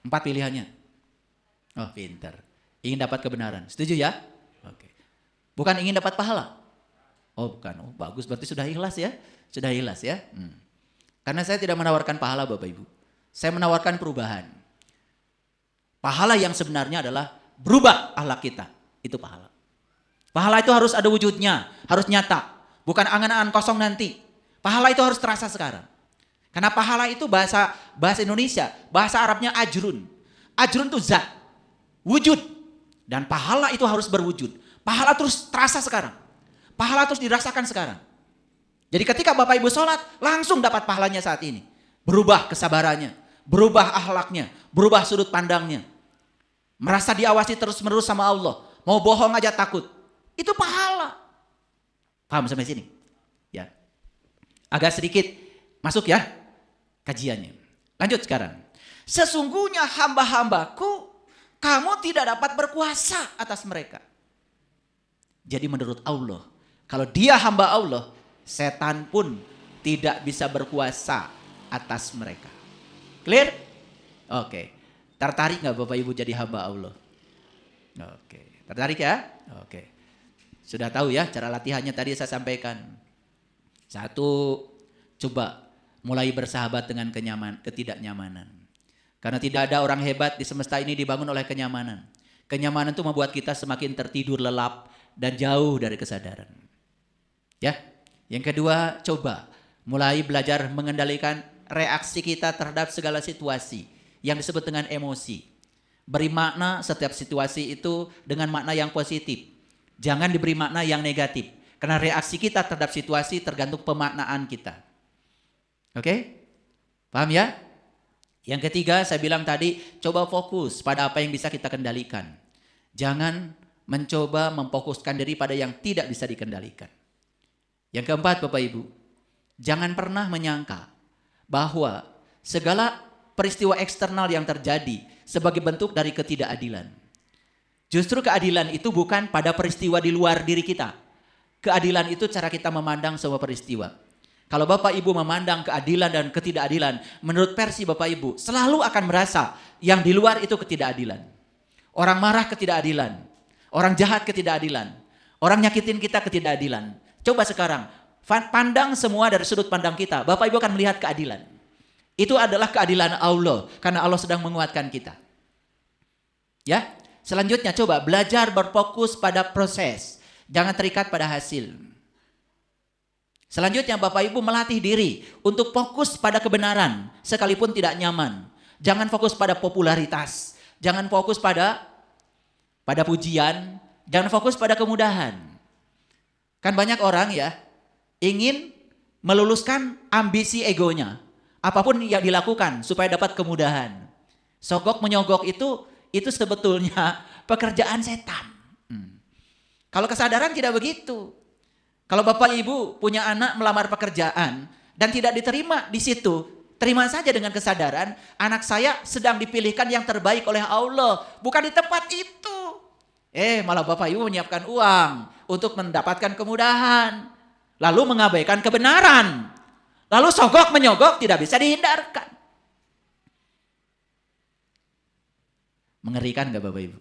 4 pilihannya. Oh, pintar. Ingin dapat kebenaran. Setuju ya? Oke. Bukan ingin dapat pahala. Oh, bukan. Oh, bagus. Berarti sudah ikhlas ya? Sudah ikhlas ya? Karena saya tidak menawarkan pahala Bapak Ibu. Saya menawarkan perubahan. Pahala yang sebenarnya adalah berubah akhlak kita. Itu pahala. Pahala itu harus ada wujudnya. Harus nyata. Bukan angan-angan kosong nanti. Pahala itu harus terasa sekarang. Karena pahala itu bahasa Indonesia. Bahasa Arabnya ajrun. Ajrun itu zat. Wujud. Dan pahala itu harus berwujud. Pahala terus terasa sekarang. Pahala terus dirasakan sekarang. Jadi ketika Bapak Ibu sholat, langsung dapat pahalanya saat ini. Berubah kesabarannya, berubah akhlaknya, berubah sudut pandangnya. Merasa diawasi terus-menerus sama Allah. Mau bohong aja takut. Itu pahala. Paham sampai sini? Ya. Agak sedikit masuk ya kajiannya. Lanjut sekarang. Sesungguhnya hamba-hambaku, kamu tidak dapat berkuasa atas mereka. Jadi menurut Allah, kalau dia hamba Allah, setan pun tidak bisa berkuasa atas mereka. Clear? Oke. Tertarik gak Bapak Ibu jadi hamba Allah? Oke. Tertarik ya? Oke. Sudah tahu ya cara latihannya tadi saya sampaikan. 1, coba mulai bersahabat dengan ketidaknyamanan. Karena tidak ada orang hebat di semesta ini dibangun oleh kenyamanan. Kenyamanan itu membuat kita semakin tertidur lelap dan jauh dari kesadaran. Ya. Yang kedua, coba mulai belajar mengendalikan reaksi kita terhadap segala situasi yang disebut dengan emosi. Beri makna setiap situasi itu dengan makna yang positif. Jangan diberi makna yang negatif. Karena reaksi kita terhadap situasi tergantung pemaknaan kita. Oke? Paham ya? Yang ketiga, saya bilang tadi, coba fokus pada apa yang bisa kita kendalikan. Jangan mencoba memfokuskan diri pada yang tidak bisa dikendalikan. Yang keempat Bapak Ibu, jangan pernah menyangka bahwa segala peristiwa eksternal yang terjadi sebagai bentuk dari ketidakadilan. Justru keadilan itu bukan pada peristiwa di luar diri kita. Keadilan itu cara kita memandang semua peristiwa. Kalau Bapak Ibu memandang keadilan dan ketidakadilan, menurut versi Bapak Ibu, selalu akan merasa yang di luar itu ketidakadilan. Orang marah ketidakadilan, orang jahat ketidakadilan, orang nyakitin kita ketidakadilan. Coba sekarang, pandang semua dari sudut pandang kita. Bapak Ibu akan melihat keadilan. Itu adalah keadilan Allah. Karena Allah sedang menguatkan kita. Ya, selanjutnya coba belajar berfokus pada proses. Jangan terikat pada hasil. Selanjutnya Bapak Ibu melatih diri untuk fokus pada kebenaran. Sekalipun tidak nyaman. Jangan fokus pada popularitas. Jangan fokus pada pujian. Jangan fokus pada kemudahan. Kan banyak orang ya ingin meluluskan ambisi egonya. Apapun yang dilakukan supaya dapat kemudahan. Sogok menyogok itu sebetulnya pekerjaan setan. Kalau kesadaran tidak begitu. Kalau Bapak Ibu punya anak melamar pekerjaan dan tidak diterima di situ, terima saja dengan kesadaran anak saya sedang dipilihkan yang terbaik oleh Allah, bukan di tempat itu. Malah Bapak Ibu menyiapkan uang untuk mendapatkan kemudahan. Lalu mengabaikan kebenaran. Lalu sogok menyogok tidak bisa dihindarkan. Mengerikan gak Bapak Ibu?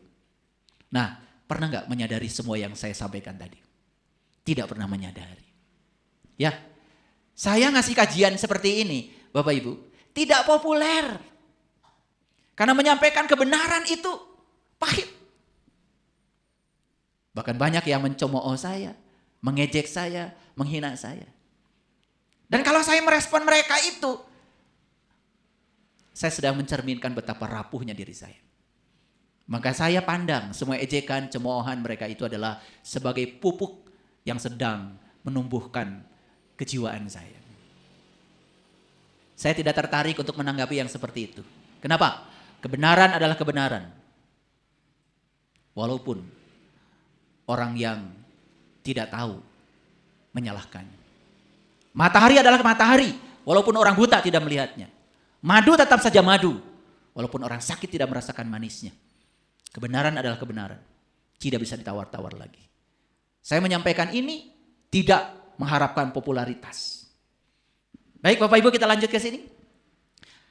Nah, pernah gak menyadari semua yang saya sampaikan tadi? Tidak pernah menyadari. Ya, saya ngasih kajian seperti ini, Bapak Ibu, tidak populer. Karena menyampaikan kebenaran itu pahit. Bahkan banyak yang mencemooh saya, mengejek saya, menghina saya. Dan kalau saya merespon mereka itu, saya sedang mencerminkan betapa rapuhnya diri saya. Maka saya pandang semua ejekan, cemoohan mereka itu adalah sebagai pupuk yang sedang menumbuhkan kejiwaan saya. Saya tidak tertarik untuk menanggapi yang seperti itu. Kenapa? Kebenaran adalah kebenaran. Walaupun orang yang tidak tahu menyalahkannya. Matahari adalah matahari, walaupun orang buta tidak melihatnya. Madu tetap saja madu, walaupun orang sakit tidak merasakan manisnya. Kebenaran adalah kebenaran, tidak bisa ditawar-tawar lagi. Saya menyampaikan ini tidak mengharapkan popularitas. Baik Bapak Ibu, kita lanjut ke sini.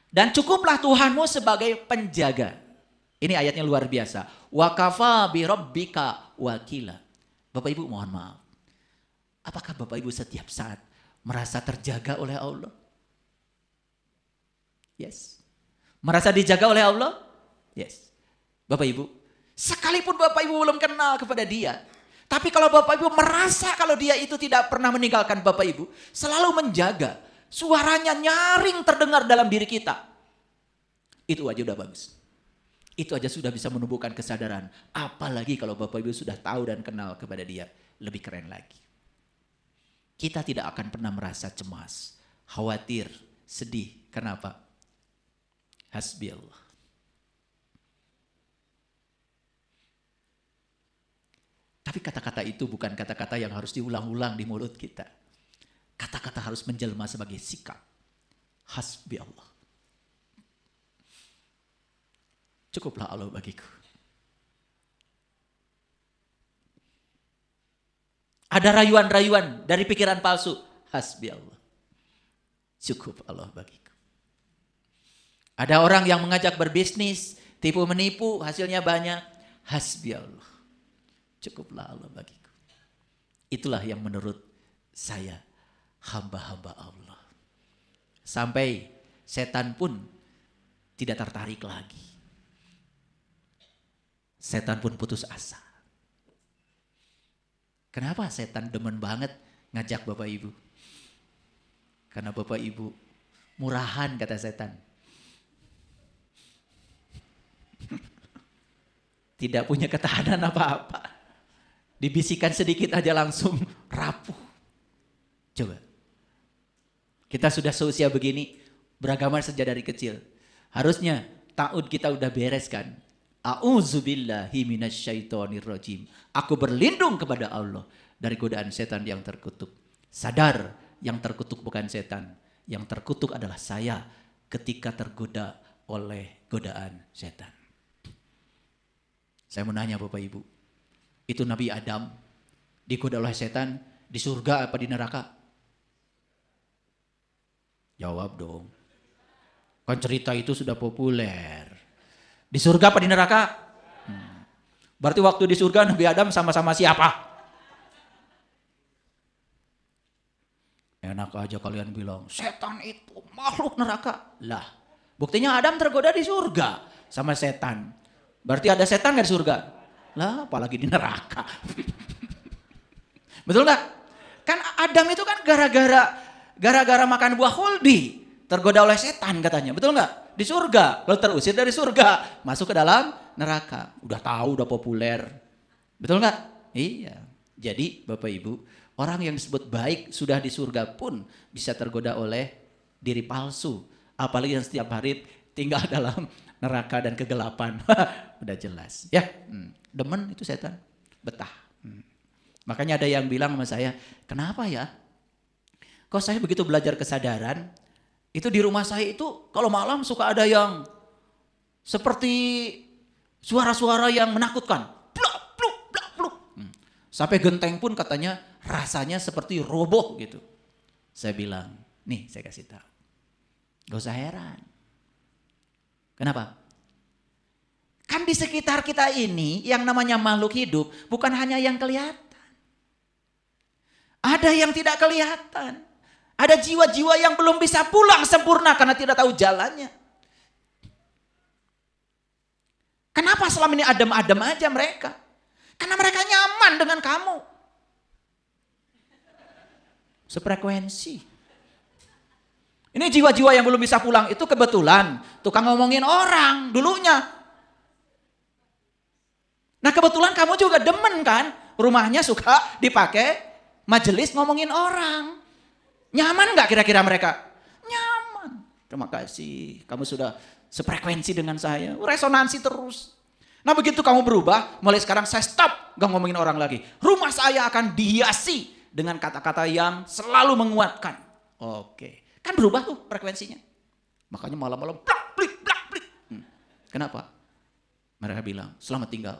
Dan cukuplah Tuhanmu sebagai penjaga. Ini ayatnya luar biasa. Wa kafa bi rabbika wakila. Bapak Ibu mohon maaf. Apakah Bapak Ibu setiap saat merasa terjaga oleh Allah? Yes. Merasa dijaga oleh Allah? Yes. Bapak Ibu, sekalipun Bapak Ibu belum kenal kepada dia, tapi kalau Bapak Ibu merasa kalau dia itu tidak pernah meninggalkan Bapak Ibu, selalu menjaga, suaranya nyaring terdengar dalam diri kita, itu aja udah bagus. Itu aja sudah bisa menumbuhkan kesadaran. Apalagi kalau Bapak Ibu sudah tahu dan kenal kepada dia, lebih keren lagi. Kita tidak akan pernah merasa cemas, khawatir, sedih. Kenapa? Hasbi Allah. Tapi kata-kata itu bukan kata-kata yang harus diulang-ulang di mulut kita. Kata-kata harus menjelma sebagai sikap. Hasbi Allah. Cukuplah Allah bagiku. Ada rayuan-rayuan dari pikiran palsu. Hasbi Allah. Cukup Allah bagiku. Ada orang yang mengajak berbisnis, tipu menipu, hasilnya banyak. Hasbi Allah. Cukuplah Allah bagiku. Itulah yang menurut saya hamba-hamba Allah. Sampai setan pun tidak tertarik lagi. Setan pun putus asa. Kenapa setan demen banget ngajak Bapak Ibu? Karena Bapak Ibu murahan kata setan. Tidak punya ketahanan apa-apa. Dibisikkan sedikit aja langsung rapuh. Coba. Kita sudah seusia begini, beragama sejak dari kecil. Harusnya ta'ud kita udah beres kan. A'udzubillahi minasyaitonirrajim. Aku berlindung kepada Allah dari godaan setan yang terkutuk. Sadar yang terkutuk bukan setan. Yang terkutuk adalah saya ketika tergoda oleh godaan setan. Saya mau nanya Bapak Ibu. Itu Nabi Adam digoda oleh setan di surga apa di neraka? Jawab dong. Kan cerita itu sudah populer. Di surga apa di neraka? Berarti waktu di surga Nabi Adam sama-sama siapa? Enak aja kalian bilang, setan itu makhluk neraka. Lah, buktinya Adam tergoda di surga sama setan. Berarti ada setan gak di surga? Lah, apalagi di neraka. Betul gak? Kan Adam itu kan gara-gara makan buah huldi tergoda oleh setan katanya. Betul gak? Di surga. Lalu terusir dari surga. Masuk ke dalam neraka. Udah tahu, udah populer. Betul gak? Iya. Jadi Bapak Ibu, orang yang disebut baik sudah di surga pun bisa tergoda oleh diri palsu. Apalagi yang setiap hari tinggal dalam neraka dan kegelapan. Udah jelas. Ya, demen itu setan. Betah. Makanya ada yang bilang sama saya, kenapa ya? Kok saya begitu belajar kesadaran, itu di rumah saya itu kalau malam suka ada yang seperti suara-suara yang menakutkan. Blak, bluk, blak, bluk. Sampai genteng pun katanya rasanya seperti roboh gitu. Saya bilang, nih saya kasih tahu. Gak usah heran. Kenapa? Kan di sekitar kita ini yang namanya makhluk hidup bukan hanya yang kelihatan. Ada yang tidak kelihatan. Ada jiwa-jiwa yang belum bisa pulang sempurna karena tidak tahu jalannya. Kenapa selama ini adem-adem aja mereka? Karena mereka nyaman dengan kamu. Sefrekuensi. Ini jiwa-jiwa yang belum bisa pulang itu kebetulan tukang ngomongin orang dulunya. Nah kebetulan kamu juga demen kan, rumahnya suka dipakai majelis ngomongin orang. Nyaman nggak kira-kira mereka? Nyaman. Terima kasih, kamu sudah sefrekuensi dengan saya. Resonansi terus. Nah begitu kamu berubah, mulai sekarang saya stop gak ngomongin orang lagi. Rumah saya akan dihiasi dengan kata-kata yang selalu menguatkan. Oke, kan berubah tuh frekuensinya. Makanya malam-malam blak blik blak blik. Kenapa? Mereka bilang, selamat tinggal.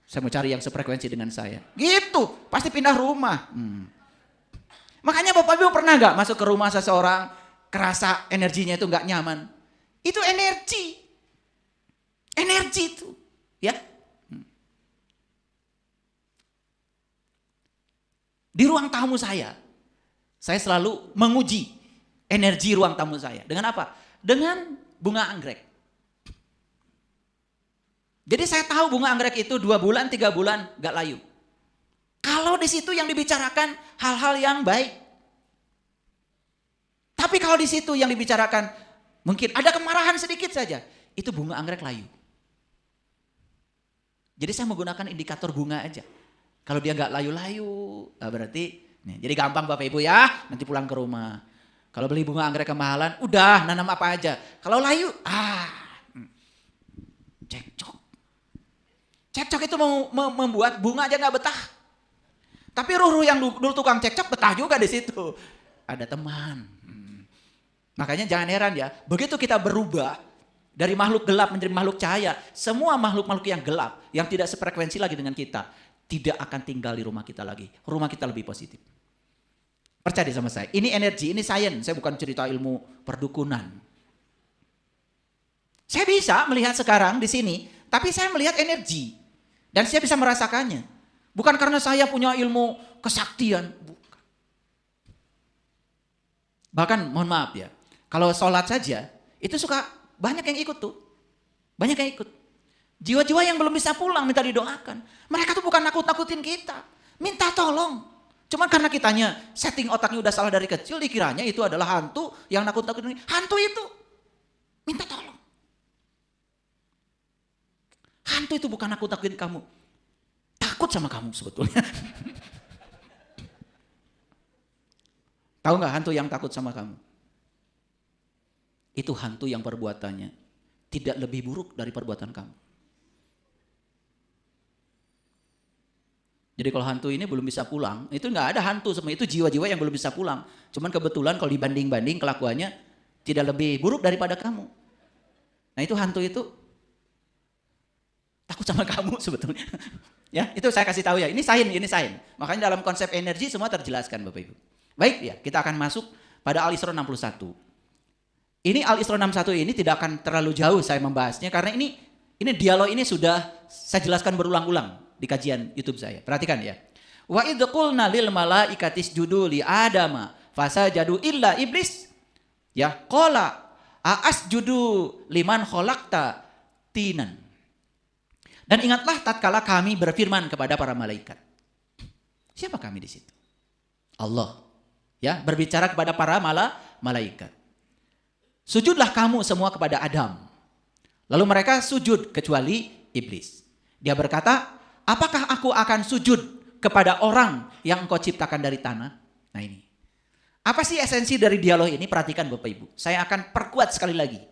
Saya mau cari yang sefrekuensi dengan saya. Gitu, pasti pindah rumah. Makanya Bapak Ibu pernah gak masuk ke rumah seseorang, kerasa energinya itu gak nyaman? Itu energi. Energi itu. Ya. Di ruang tamu saya selalu menguji energi ruang tamu saya. Dengan apa? Dengan bunga anggrek. Jadi saya tahu bunga anggrek itu 2 bulan, 3 bulan gak layu. Kalau di situ yang dibicarakan hal-hal yang baik. Tapi kalau di situ yang dibicarakan mungkin ada kemarahan sedikit saja, itu bunga anggrek layu. Jadi saya menggunakan indikator bunga aja. Kalau dia gak layu-layu, berarti nih, jadi gampang Bapak Ibu ya, nanti pulang ke rumah. Kalau beli bunga anggrek kemahalan, udah nanam apa aja. Kalau layu, cekcok. Cekcok itu membuat bunga aja gak betah. Tapi ruh-ruh yang dulu tukang cekcok betah juga di situ. Ada teman. Makanya jangan heran ya, begitu kita berubah dari makhluk gelap menjadi makhluk cahaya, semua makhluk-makhluk yang gelap, yang tidak sefrekuensi lagi dengan kita, tidak akan tinggal di rumah kita lagi. Rumah kita lebih positif. Percaya sama saya, ini energi, ini sains. Saya bukan cerita ilmu perdukunan. Saya bisa melihat sekarang di sini, tapi saya melihat energi. Dan saya bisa merasakannya. Bukan karena saya punya ilmu kesaktian. Bukan. Bahkan mohon maaf ya, kalau sholat saja, itu suka banyak yang ikut tuh. Banyak yang ikut. Jiwa-jiwa yang belum bisa pulang minta didoakan. Mereka tuh bukan nakut-nakutin kita. Minta tolong. Cuman karena kitanya setting otaknya udah salah dari kecil, dikiranya itu adalah hantu yang nakut-nakutin. Hantu itu minta tolong. Hantu itu bukan nakut-nakutin kamu. Takut sama kamu sebetulnya. Tahu gak hantu yang takut sama kamu? Itu hantu yang perbuatannya tidak lebih buruk dari perbuatan kamu. Jadi kalau hantu ini belum bisa pulang, itu nggak ada hantu semua, itu jiwa-jiwa yang belum bisa pulang. Cuman kebetulan kalau dibanding-banding kelakuannya tidak lebih buruk daripada kamu. Nah itu hantu itu takut sama kamu sebetulnya. Ya, itu saya kasih tahu ya, ini sains. Makanya dalam konsep energi semua terjelaskan Bapak Ibu. Baik ya, kita akan masuk pada Al-Isra 61. Ini Al-Isra 61 ini tidak akan terlalu jauh saya membahasnya karena ini dialog ini sudah saya jelaskan berulang-ulang di kajian YouTube saya. Perhatikan ya. Wa idz qulna lil malaikati isjudu li adama fasajadu illa iblis. Ya, qala asjudu liman khalaqta tinan. Dan ingatlah tatkala kami berfirman kepada para malaikat. Siapa kami di situ? Allah. Ya, berbicara kepada para malaikat. Sujudlah kamu semua kepada Adam. Lalu mereka sujud kecuali iblis. Dia berkata, apakah aku akan sujud kepada orang yang engkau ciptakan dari tanah? Nah ini. Apa sih esensi dari dialog ini? Perhatikan Bapak Ibu. Saya akan perkuat sekali lagi.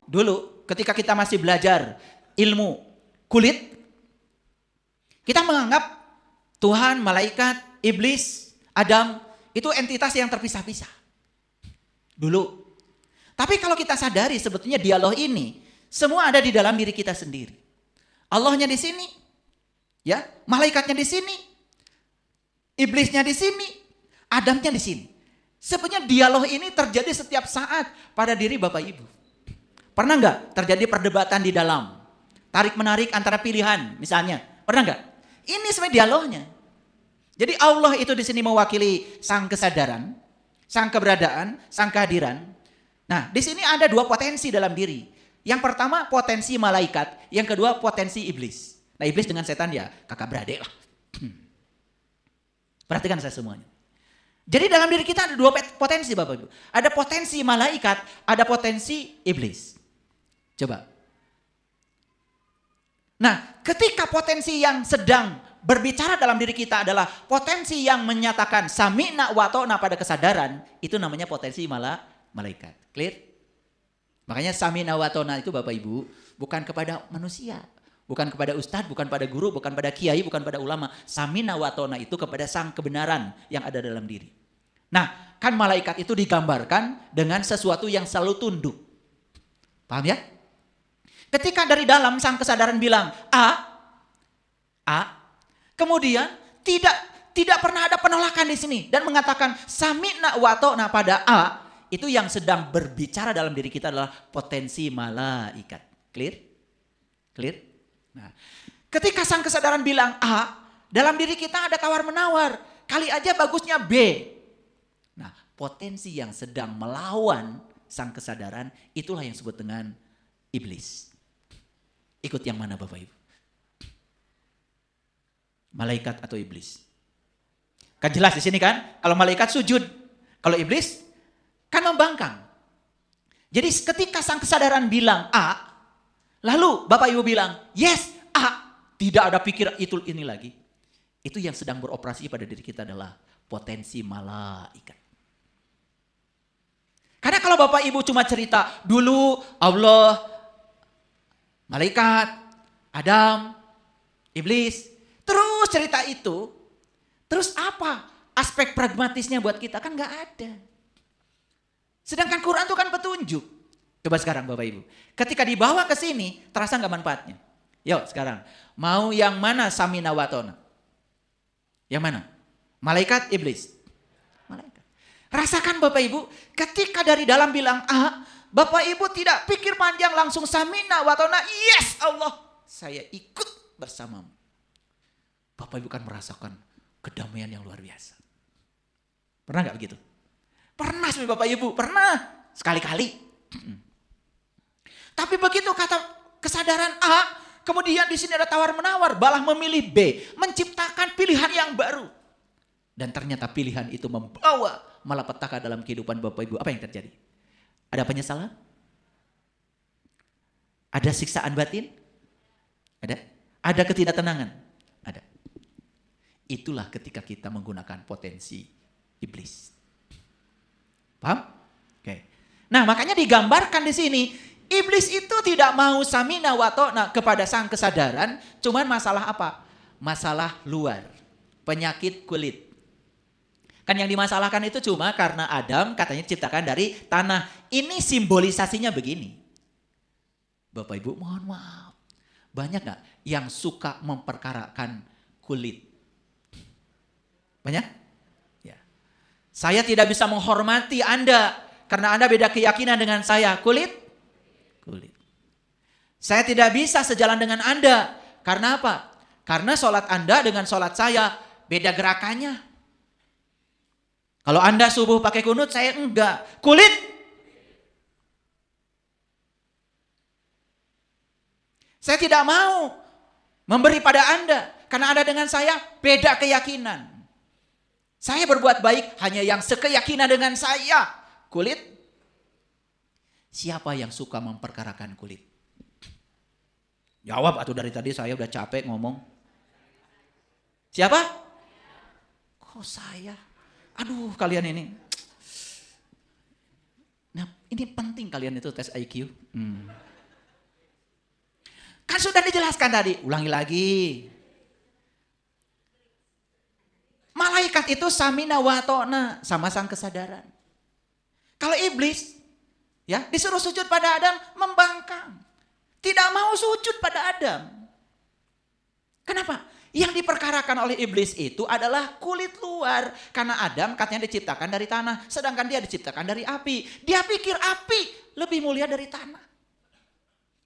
Dulu ketika kita masih belajar ilmu kulit, kita menganggap Tuhan, malaikat, iblis, Adam itu entitas yang terpisah-pisah. Dulu. Tapi kalau kita sadari sebetulnya dialog ini semua ada di dalam diri kita sendiri. Allahnya di sini, ya, malaikatnya di sini, iblisnya di sini, Adamnya di sini. Sebenarnya dialog ini terjadi setiap saat pada diri Bapak Ibu. Pernah nggak terjadi perdebatan di dalam? Tarik menarik antara pilihan misalnya. Pernah nggak? Ini sebenarnya dialognya. Jadi Allah itu di sini mewakili sang kesadaran, sang keberadaan, sang kehadiran. Nah, di sini ada 2 potensi dalam diri. Yang pertama potensi malaikat, yang kedua potensi iblis. Nah, iblis dengan setan ya kakak beradik lah. Perhatikan saya semuanya. Jadi dalam diri kita ada 2 potensi Bapak Ibu. Ada potensi malaikat, ada potensi iblis. Coba. Nah, ketika potensi yang sedang berbicara dalam diri kita adalah potensi yang menyatakan sami'na wa ta'na pada kesadaran, itu namanya potensi malaikat. Clear? Makanya sami'na wa ta'na itu Bapak Ibu bukan kepada manusia, bukan kepada ustadz, bukan pada guru, bukan pada kiai, bukan pada ulama. Sami'na wa ta'na itu kepada sang kebenaran yang ada dalam diri. Nah, kan malaikat itu digambarkan dengan sesuatu yang selalu tunduk. Paham ya? Ketika dari dalam sang kesadaran bilang A, kemudian tidak pernah ada penolakan di sini dan mengatakan sami'na wa ta'na pada A, itu yang sedang berbicara dalam diri kita adalah potensi malaikat. Clear? Clear? Nah, ketika sang kesadaran bilang A, dalam diri kita ada tawar-menawar. Kali aja bagusnya B. Nah, potensi yang sedang melawan sang kesadaran itulah yang disebut dengan iblis. Ikut yang mana Bapak Ibu? Malaikat atau iblis? Kan jelas di sini kan? Kalau malaikat sujud, kalau iblis kan membangkang. Jadi ketika sang kesadaran bilang A, lalu Bapak Ibu bilang yes A, tidak ada pikir itu ini lagi. Itu yang sedang beroperasi pada diri kita adalah potensi malaikat. Karena kalau Bapak Ibu cuma cerita dulu Allah, malaikat, Adam, iblis, terus cerita itu, terus apa aspek pragmatisnya buat kita? Kan gak ada. Sedangkan Quran itu kan petunjuk. Coba sekarang Bapak Ibu, ketika dibawa ke sini, terasa gak manfaatnya? Yuk sekarang, mau yang mana sami'na wa ta'na? Yang mana? Malaikat, iblis? Malaikat. Rasakan Bapak Ibu, ketika dari dalam bilang Bapak Ibu tidak pikir panjang langsung sami'na wa ta'na. Yes Allah, saya ikut bersamamu. Bapak Ibu kan merasakan kedamaian yang luar biasa. Pernah gak begitu? Pernah sih Bapak Ibu, pernah. Sekali-kali. Tapi begitu kata kesadaran A, kemudian di sini ada tawar-menawar, malah memilih B, menciptakan pilihan yang baru. Dan ternyata pilihan itu membawa malapetaka dalam kehidupan Bapak Ibu. Apa yang terjadi? Ada penyesalan? Ada siksaan batin? Ada? Ada ketidaktenangan? Ada. Itulah ketika kita menggunakan potensi iblis. Paham? Oke. Nah, makanya digambarkan di sini, iblis itu tidak mau sami'na wa ta'na kepada sang kesadaran, cuman masalah apa? Masalah luar, penyakit kulit. Kan yang dimasalahkan itu cuma karena Adam katanya diciptakan dari tanah. Ini simbolisasinya begini. Bapak Ibu mohon maaf. Banyak gak yang suka memperkarakan kulit? Banyak? Ya. Saya tidak bisa menghormati Anda karena Anda beda keyakinan dengan saya. Kulit? Kulit. Saya tidak bisa sejalan dengan Anda. Karena apa? Karena sholat Anda dengan sholat saya beda gerakannya. Kalau Anda subuh pakai kunut, saya enggak. Kulit. Saya tidak mau memberi pada Anda. Karena Anda dengan saya beda keyakinan. Saya berbuat baik hanya yang sekeyakinan dengan saya. Kulit. Siapa yang suka memperkarakan kulit? Jawab atau dari tadi saya udah capek ngomong. Siapa? Kok saya? Aduh kalian ini. Nah ini penting kalian itu tes IQ. Kan sudah dijelaskan tadi. Ulangi lagi. Malaikat itu sami'na wa ta'na sama sang kesadaran. Kalau iblis ya disuruh sujud pada Adam membangkang. Tidak mau sujud pada Adam. Kenapa? Yang diperkarakan oleh iblis itu adalah kulit luar. Karena Adam katanya diciptakan dari tanah. Sedangkan dia diciptakan dari api. Dia pikir api lebih mulia dari tanah.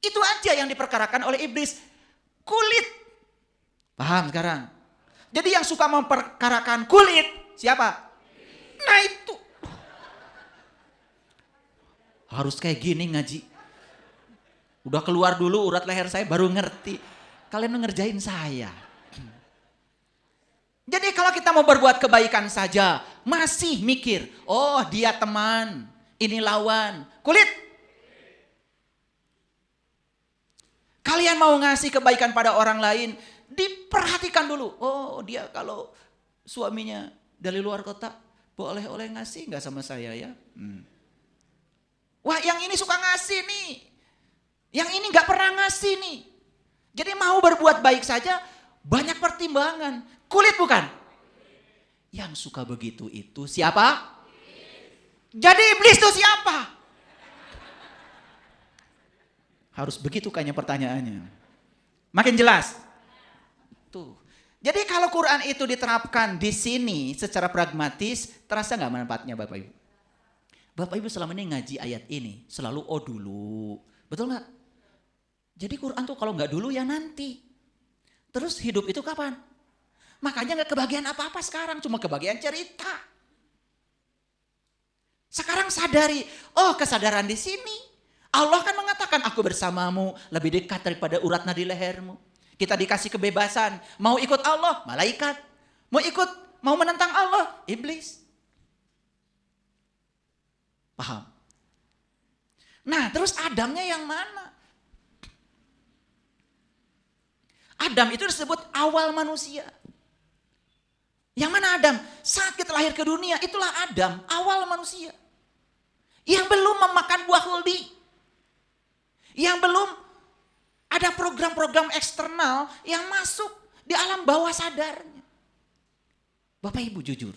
Itu aja yang diperkarakan oleh iblis. Kulit. Paham sekarang? Jadi yang suka memperkarakan kulit. Siapa? Nah itu. Harus kayak gini ngaji. Udah keluar dulu urat leher saya baru ngerti. Kalian ngerjain saya. Jadi kalau kita mau berbuat kebaikan saja, masih mikir, oh dia teman, ini lawan, kulit. Kalian mau ngasih kebaikan pada orang lain, Diperhatikan dulu. Oh, dia kalau suaminya dari luar kota, boleh ngasih nggak sama saya ya? Wah, yang ini suka ngasih nih. Yang ini nggak pernah ngasih nih. Jadi mau berbuat baik saja banyak pertimbangan. Kulit bukan? Yang suka begitu itu siapa? Jadi iblis itu siapa? Harus begitu kayaknya pertanyaannya. Makin jelas. Tuh. Jadi kalau Quran itu diterapkan di sini secara pragmatis, terasa nggak manfaatnya Bapak Ibu? Bapak Ibu selama ini ngaji ayat ini selalu dulu. Betul nggak? Jadi Quran tuh kalau nggak dulu ya nanti. Terus hidup itu kapan? Makanya nggak kebagian apa-apa sekarang, cuma kebagian cerita. Sekarang sadari, kesadaran di sini. Allah kan mengatakan aku bersamamu lebih dekat daripada urat nadi lehermu. Kita dikasih kebebasan, mau ikut Allah, malaikat. Mau menentang Allah, iblis. Paham? Nah, terus Adamnya yang mana? Adam itu disebut awal manusia. Yang mana Adam? Saat kita lahir ke dunia, itulah Adam, awal manusia. Yang belum memakan buah huldi. Yang belum ada program-program eksternal yang masuk di alam bawah sadarnya. Bapak Ibu jujur.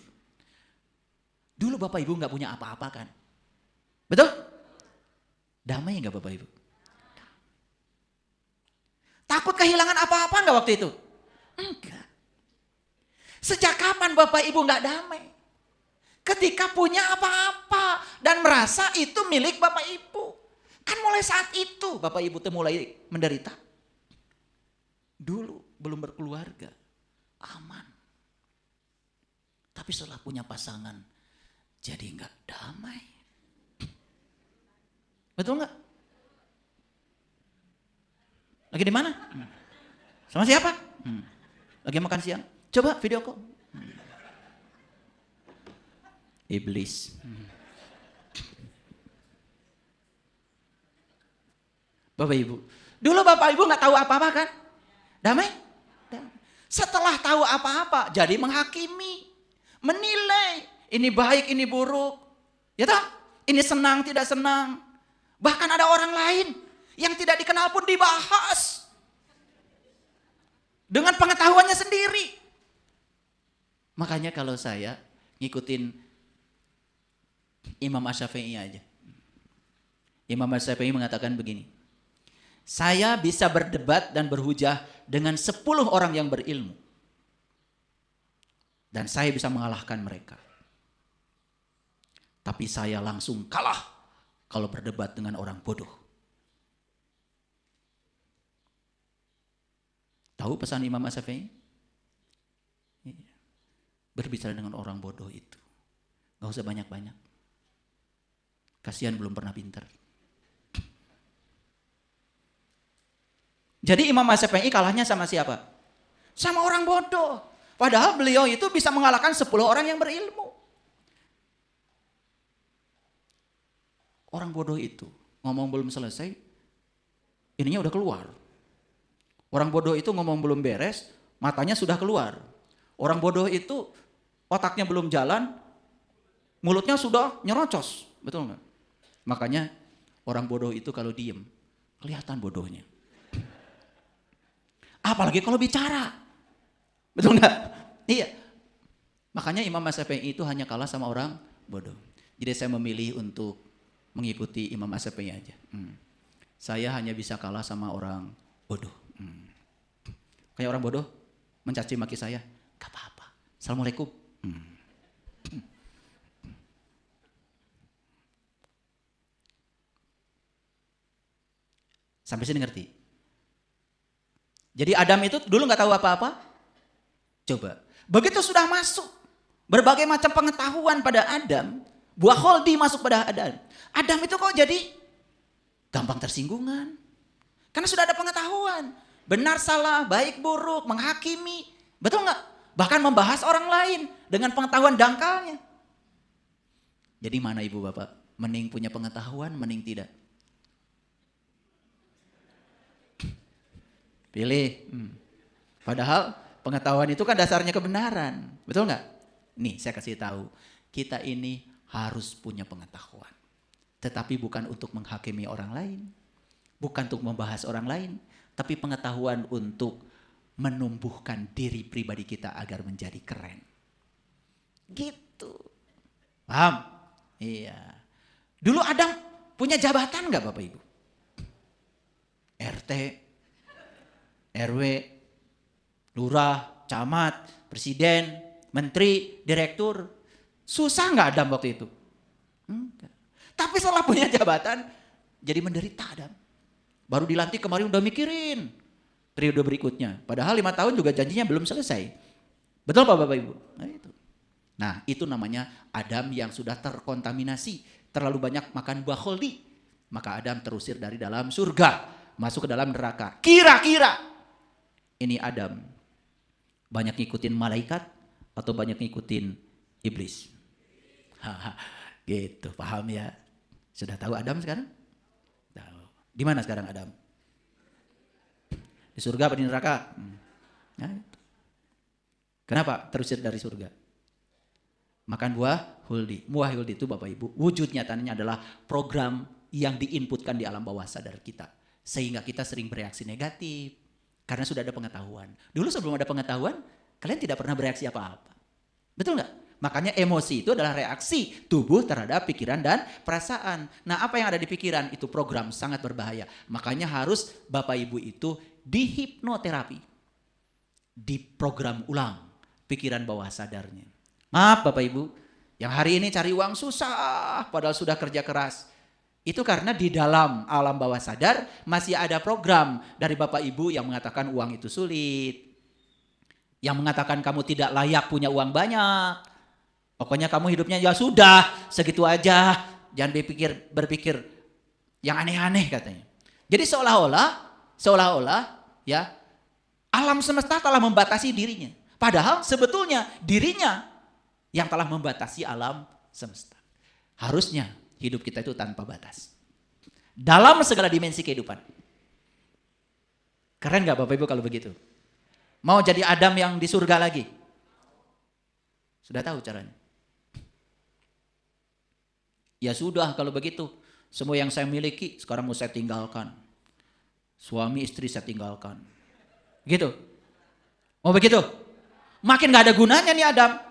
Dulu Bapak Ibu gak punya apa-apa kan? Betul? Damai gak Bapak Ibu? Takut kehilangan apa-apa enggak waktu itu? Enggak. Sejak kapan Bapak Ibu enggak damai? Ketika punya apa-apa dan merasa itu milik Bapak Ibu. Kan mulai saat itu Bapak Ibu tuh mulai menderita. Dulu belum berkeluarga, aman. Tapi setelah punya pasangan, jadi enggak damai. Betul enggak? Lagi di mana? Sama siapa? Lagi makan siang. Coba video call. Iblis. Bapak Ibu. Dulu Bapak Ibu nggak tahu apa-apa kan? Damai? Setelah tahu apa-apa, jadi menghakimi. Menilai. Ini baik, ini buruk. Ya toh? Ini senang, tidak senang. Bahkan ada orang lain yang tidak dikenal pun dibahas. Dengan pengetahuannya sendiri. Makanya kalau saya ngikutin Imam Asy-Syafi'i aja. Imam Asy-Syafi'i mengatakan begini. Saya bisa berdebat dan berhujah dengan 10 orang yang berilmu. Dan saya bisa mengalahkan mereka. Tapi saya langsung kalah kalau berdebat dengan orang bodoh. Tahu pesan Imam Asy-Syafi'i? Berbicara dengan orang bodoh itu. Gak usah banyak-banyak. Kasihan belum pernah pintar. Jadi Imam Asy-Syafi'i kalahnya sama siapa? Sama orang bodoh. Padahal beliau itu bisa mengalahkan 10 orang yang berilmu. Orang bodoh itu ngomong belum selesai, ininya udah keluar. Orang bodoh itu ngomong belum beres, matanya sudah keluar. Orang bodoh itu otaknya belum jalan, mulutnya sudah nyerocos. Betul nggak? Makanya orang bodoh itu kalau diem, kelihatan bodohnya. Apalagi kalau bicara. Betul nggak? Iya. Makanya Imam Asy-Syafi'i itu hanya kalah sama orang bodoh. Jadi saya memilih untuk mengikuti Imam Asy-Syafi'i aja. Saya hanya bisa kalah sama orang bodoh. Kayak orang bodoh mencaci maki saya, gak apa-apa. Assalamualaikum. Sampai sini ngerti? Jadi Adam itu dulu gak tahu apa-apa. Coba, begitu sudah masuk berbagai macam pengetahuan pada Adam, buah holdi masuk pada Adam. Adam itu kok jadi gampang tersinggungan. Karena sudah ada pengetahuan. Benar salah, baik buruk, menghakimi. Betul nggak? Bahkan membahas orang lain dengan pengetahuan dangkalnya. Jadi mana ibu bapak? Mending punya pengetahuan, mending tidak? Pilih. Padahal pengetahuan itu kan dasarnya kebenaran. Betul nggak? Nih saya kasih tahu. Kita ini harus punya pengetahuan. Tetapi bukan untuk menghakimi orang lain. Bukan untuk membahas orang lain. Tapi pengetahuan untuk menumbuhkan diri pribadi kita agar menjadi keren. Gitu. Paham? Iya. Dulu Adam punya jabatan nggak Bapak Ibu? RT, RW, lurah, camat, presiden, menteri, direktur. Susah nggak Adam waktu itu? Enggak. Tapi setelah punya jabatan, jadi menderita Adam. Baru dilantik kemarin udah mikirin periode berikutnya. Padahal 5 tahun juga janjinya belum selesai. Betul Pak Bapak Ibu? Nah itu namanya Adam yang sudah terkontaminasi. Terlalu banyak makan buah kholdi. Maka Adam terusir dari dalam surga. Masuk ke dalam neraka. Kira-kira ini Adam banyak ngikutin malaikat atau banyak ngikutin iblis? Gitu, paham ya? Sudah tahu Adam sekarang? Tahu. Di mana sekarang Adam? Di surga apa di neraka? Nah, kenapa terusir dari surga? Makan buah huldi. Buah huldi itu Bapak Ibu, wujud nyatanya adalah program yang diinputkan di alam bawah sadar kita. Sehingga kita sering bereaksi negatif. Karena sudah ada pengetahuan. Dulu sebelum ada pengetahuan, kalian tidak pernah bereaksi apa-apa. Betul nggak? Makanya emosi itu adalah reaksi tubuh terhadap pikiran dan perasaan. Nah apa yang ada di pikiran itu program sangat berbahaya. Makanya harus Bapak Ibu itu dihipnoterapi. Diprogram ulang pikiran bawah sadarnya. Maaf Bapak Ibu, yang hari ini cari uang susah padahal sudah kerja keras. Itu karena di dalam alam bawah sadar masih ada program dari Bapak Ibu yang mengatakan uang itu sulit. Yang mengatakan kamu tidak layak punya uang banyak. Pokoknya kamu hidupnya ya sudah segitu aja. Jangan berpikir yang aneh-aneh katanya. Jadi seolah-olah ya alam semesta telah membatasi dirinya. Padahal sebetulnya dirinya yang telah membatasi alam semesta. Harusnya hidup kita itu tanpa batas. Dalam segala dimensi kehidupan. Keren gak Bapak Ibu kalau begitu? Mau jadi Adam yang di surga lagi? Sudah tahu caranya? Ya sudah kalau begitu. Semua yang saya miliki sekarang mau saya tinggalkan. Suami istri saya tinggalkan. Gitu. Mau begitu? Makin gak ada gunanya nih Adam.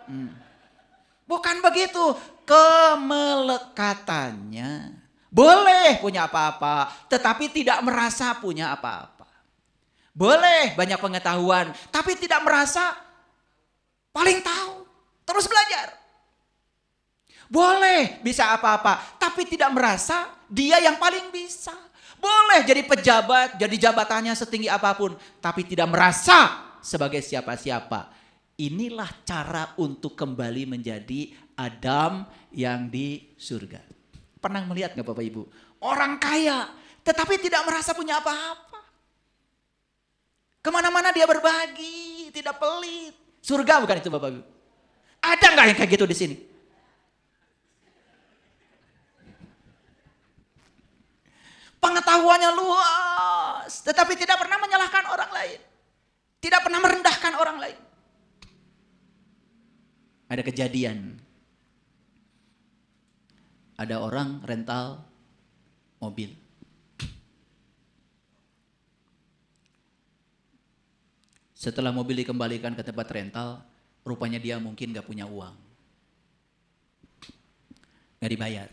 Bukan begitu. Kemelekatannya. Boleh punya apa-apa. Tetapi tidak merasa punya apa-apa. Boleh banyak pengetahuan. Tapi tidak merasa paling tahu. Terus belajar. Boleh bisa apa-apa. Tapi tidak merasa dia yang paling bisa. Boleh jadi pejabat. Jadi jabatannya setinggi apapun. Tapi tidak merasa sebagai siapa-siapa. Inilah cara untuk kembali menjadi Adam yang di surga. Pernah melihat gak Bapak Ibu? Orang kaya tetapi tidak merasa punya apa-apa. Kemana-mana dia berbagi, tidak pelit. Surga bukan itu Bapak Ibu? Ada gak yang kayak gitu di sini? Pengetahuannya luas tetapi tidak pernah menyalahkan orang lain. Tidak pernah merendahkan orang lain. Ada kejadian. Ada orang rental mobil. Setelah mobil dikembalikan ke tempat rental, rupanya dia mungkin gak punya uang. Gak dibayar.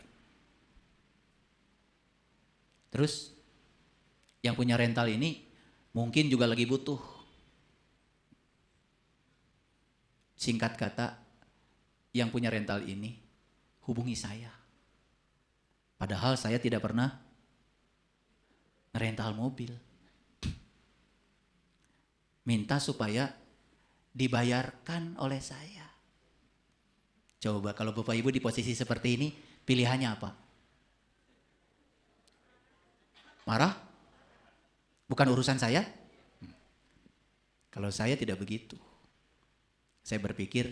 Terus yang punya rental ini mungkin juga lagi butuh. Singkat kata, yang punya rental ini hubungi saya. Padahal saya tidak pernah rental mobil. Minta supaya dibayarkan oleh saya. Coba kalau Bapak Ibu di posisi seperti ini, pilihannya apa? Marah? Bukan urusan saya? Kalau saya tidak begitu. Saya berpikir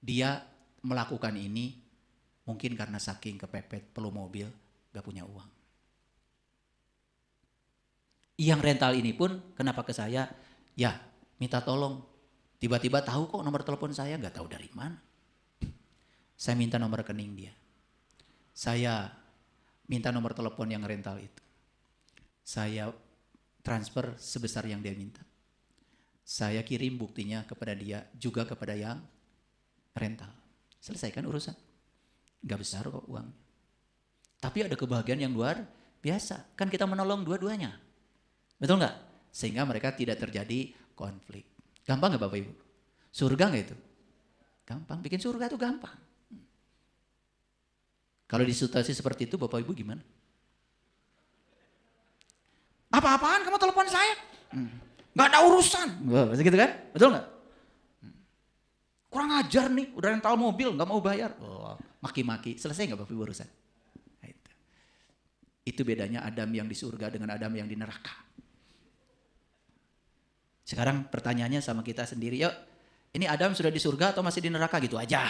dia melakukan ini mungkin karena saking kepepet perlu mobil, gak punya uang. Yang rental ini pun kenapa ke saya? Ya minta tolong. Tiba-tiba tahu kok nomor telepon saya, nggak tahu dari mana. Saya minta nomor rekening dia. Saya minta nomor telepon yang rental itu. Saya transfer sebesar yang dia minta. Saya kirim buktinya kepada dia, juga kepada yang rental. Selesaikan urusan. Gak besar kok uang. Tapi ada kebahagiaan yang luar biasa. Kan kita menolong dua-duanya. Betul gak? Sehingga mereka tidak terjadi konflik. Gampang gak Bapak Ibu? Surga gak itu? Gampang, bikin surga itu gampang. Kalau di situasi seperti itu Bapak Ibu gimana? Apa-apaan kamu telepon saya? Gak ada urusan. Masih gitu kan? Betul gak? Kurang ajar nih, udah rental mobil gak mau bayar. Maki-maki, selesai gak Bapak Ibu urusan? Itu bedanya Adam yang di surga dengan Adam yang di neraka. Sekarang pertanyaannya sama kita sendiri, yuk. Ini Adam sudah di surga atau masih di neraka gitu aja?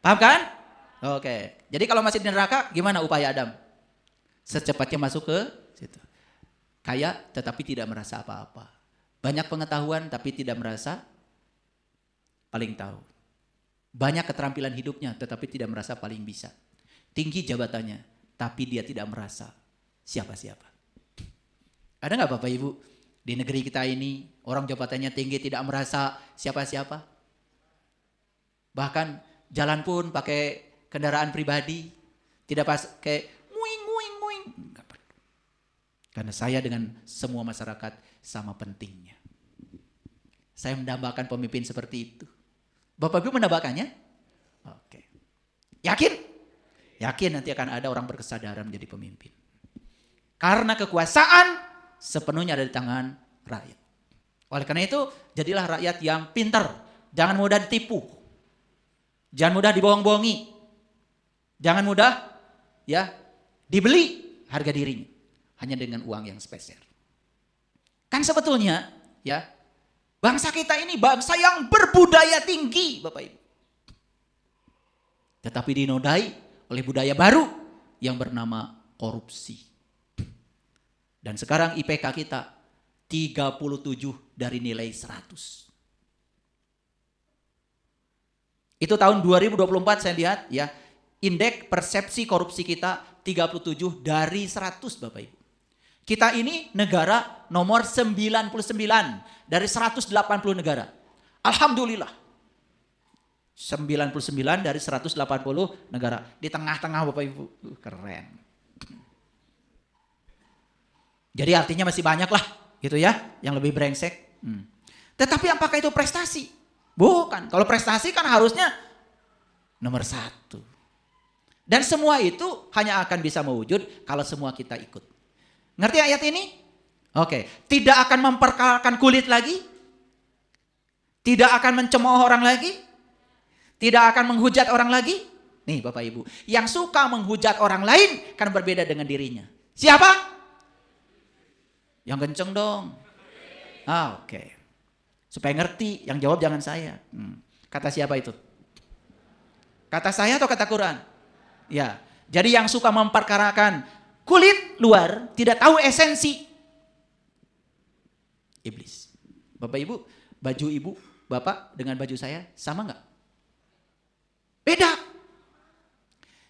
Paham kan? Oke, jadi kalau masih di neraka gimana upaya Adam? Secepatnya masuk ke situ. Kaya tetapi tidak merasa apa-apa. Banyak pengetahuan tapi tidak merasa paling tahu. Banyak keterampilan hidupnya tetapi tidak merasa paling bisa. Tinggi jabatannya tapi dia tidak merasa siapa-siapa. Ada gak Bapak Ibu di negeri kita ini orang jabatannya tinggi tidak merasa siapa-siapa? Bahkan jalan pun pakai kendaraan pribadi, tidak pakai nguing. Karena saya dengan semua masyarakat sama pentingnya. Saya mendambakan pemimpin seperti itu. Bapak Ibu mendambakannya? Oke. Yakin? Yakin nanti akan ada orang berkesadaran menjadi pemimpin. Karena kekuasaan sepenuhnya ada di tangan rakyat. Oleh karena itu, jadilah rakyat yang pintar. Jangan mudah ditipu. Jangan mudah dibohong-bohongi. Jangan mudah ya dibeli harga dirinya hanya dengan uang yang spesial. Kan sebetulnya ya bangsa kita ini bangsa yang berbudaya tinggi Bapak Ibu. Tetapi dinodai oleh budaya baru yang bernama korupsi. Dan sekarang IPK kita 37 dari nilai 100. Itu tahun 2024 saya lihat ya. Indeks persepsi korupsi kita 37 dari 100 Bapak Ibu. Kita ini negara nomor 99 dari 180 negara. Alhamdulillah. 99 dari 180 negara. Di tengah-tengah Bapak Ibu. Keren. Jadi artinya masih banyak lah gitu ya. Yang lebih brengsek. Tetapi apakah itu prestasi? Bukan. Kalau prestasi kan harusnya nomor 1. Dan semua itu hanya akan bisa mewujud kalau semua kita ikut. Ngerti ayat ini? Oke. Tidak akan memperkarakan kulit lagi. Tidak akan mencemooh orang lagi. Tidak akan menghujat orang lagi. Nih Bapak Ibu. Yang suka menghujat orang lain kan berbeda dengan dirinya. Siapa? Yang kenceng dong. Oke. Supaya ngerti. Yang jawab jangan saya. Kata siapa itu? Kata saya atau kata Quran? Ya, jadi yang suka memperkarakan kulit luar tidak tahu esensi. Iblis. Bapak Ibu, baju Ibu, Bapak dengan baju saya sama nggak? Beda.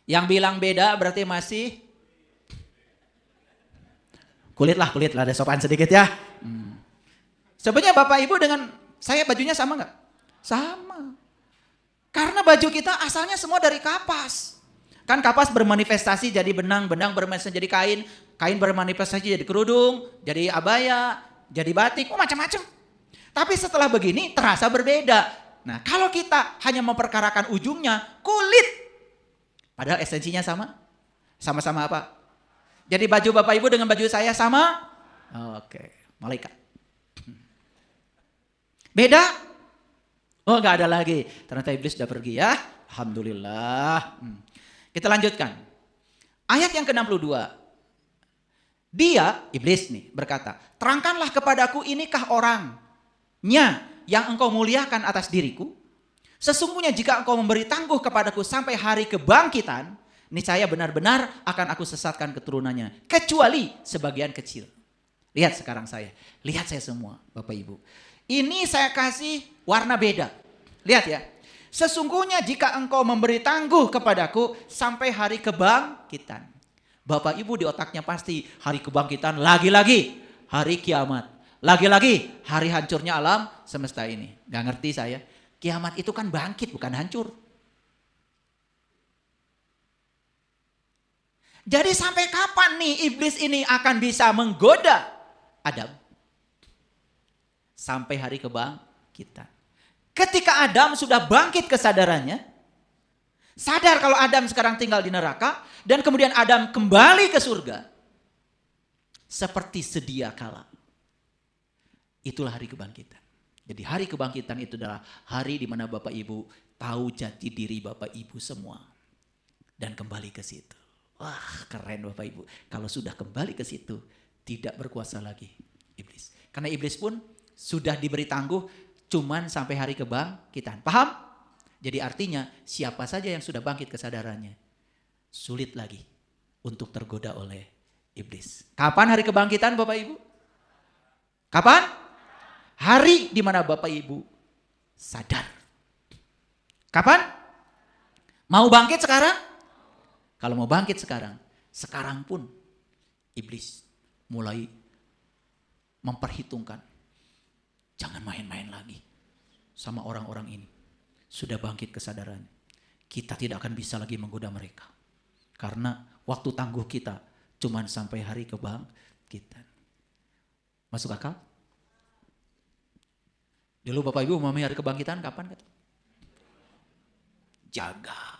Yang bilang beda berarti masih kulit lah, ada sopan sedikit ya. Sebenarnya Bapak Ibu dengan saya bajunya sama nggak? Sama. Karena baju kita asalnya semua dari kapas. Kan kapas bermanifestasi jadi benang, benang bermanifestasi jadi kain, kain bermanifestasi jadi kerudung, jadi abaya, jadi batik, macam-macam. Tapi setelah begini terasa berbeda. Nah kalau kita hanya memperkarakan ujungnya, kulit. Padahal esensinya sama. Sama-sama apa? Jadi baju Bapak Ibu dengan baju saya sama? Oke, malaikat. Beda? Oh gak ada lagi. Ternyata iblis sudah pergi ya. Alhamdulillah. Kita lanjutkan. Ayat yang ke-62. Dia, iblis nih, berkata, terangkanlah kepadaku inikah orangnya yang engkau muliakan atas diriku. Sesungguhnya jika engkau memberi tangguh kepadaku sampai hari kebangkitan, niscaya benar-benar akan aku sesatkan keturunannya. Kecuali sebagian kecil. Lihat sekarang saya. Lihat saya semua Bapak Ibu. Ini saya kasih warna beda. Lihat ya. Sesungguhnya jika engkau memberi tangguh kepadaku sampai hari kebangkitan. Bapak Ibu di otaknya pasti hari kebangkitan, lagi-lagi hari kiamat. Lagi-lagi hari hancurnya alam semesta ini. Gak ngerti saya. Kiamat itu kan bangkit bukan hancur. Jadi sampai kapan nih iblis ini akan bisa menggoda Adam? Sampai hari kebangkitan. Ketika Adam sudah bangkit kesadarannya, sadar kalau Adam sekarang tinggal di neraka, dan kemudian Adam kembali ke surga, seperti sedia kala. Itulah hari kebangkitan. Jadi hari kebangkitan itu adalah hari di mana Bapak Ibu tahu jati diri Bapak Ibu semua. Dan kembali ke situ. Wah, keren Bapak Ibu. Kalau sudah kembali ke situ, tidak berkuasa lagi iblis. Karena iblis pun sudah diberi tangguh cuman sampai hari kebangkitan. Paham? Jadi artinya siapa saja yang sudah bangkit kesadarannya, sulit lagi untuk tergoda oleh iblis. Kapan hari kebangkitan Bapak Ibu? Kapan? Hari di mana Bapak Ibu sadar. Kapan? Mau bangkit sekarang? Kalau mau bangkit sekarang pun iblis mulai memperhitungkan. Jangan main-main lagi sama orang-orang ini. Sudah bangkit kesadaran. Kita tidak akan bisa lagi menggoda mereka. Karena waktu tangguh kita cuman sampai hari kebangkitan. Masuk akal? Dulu Bapak Ibu memahami hari kebangkitan kapan? Jaga.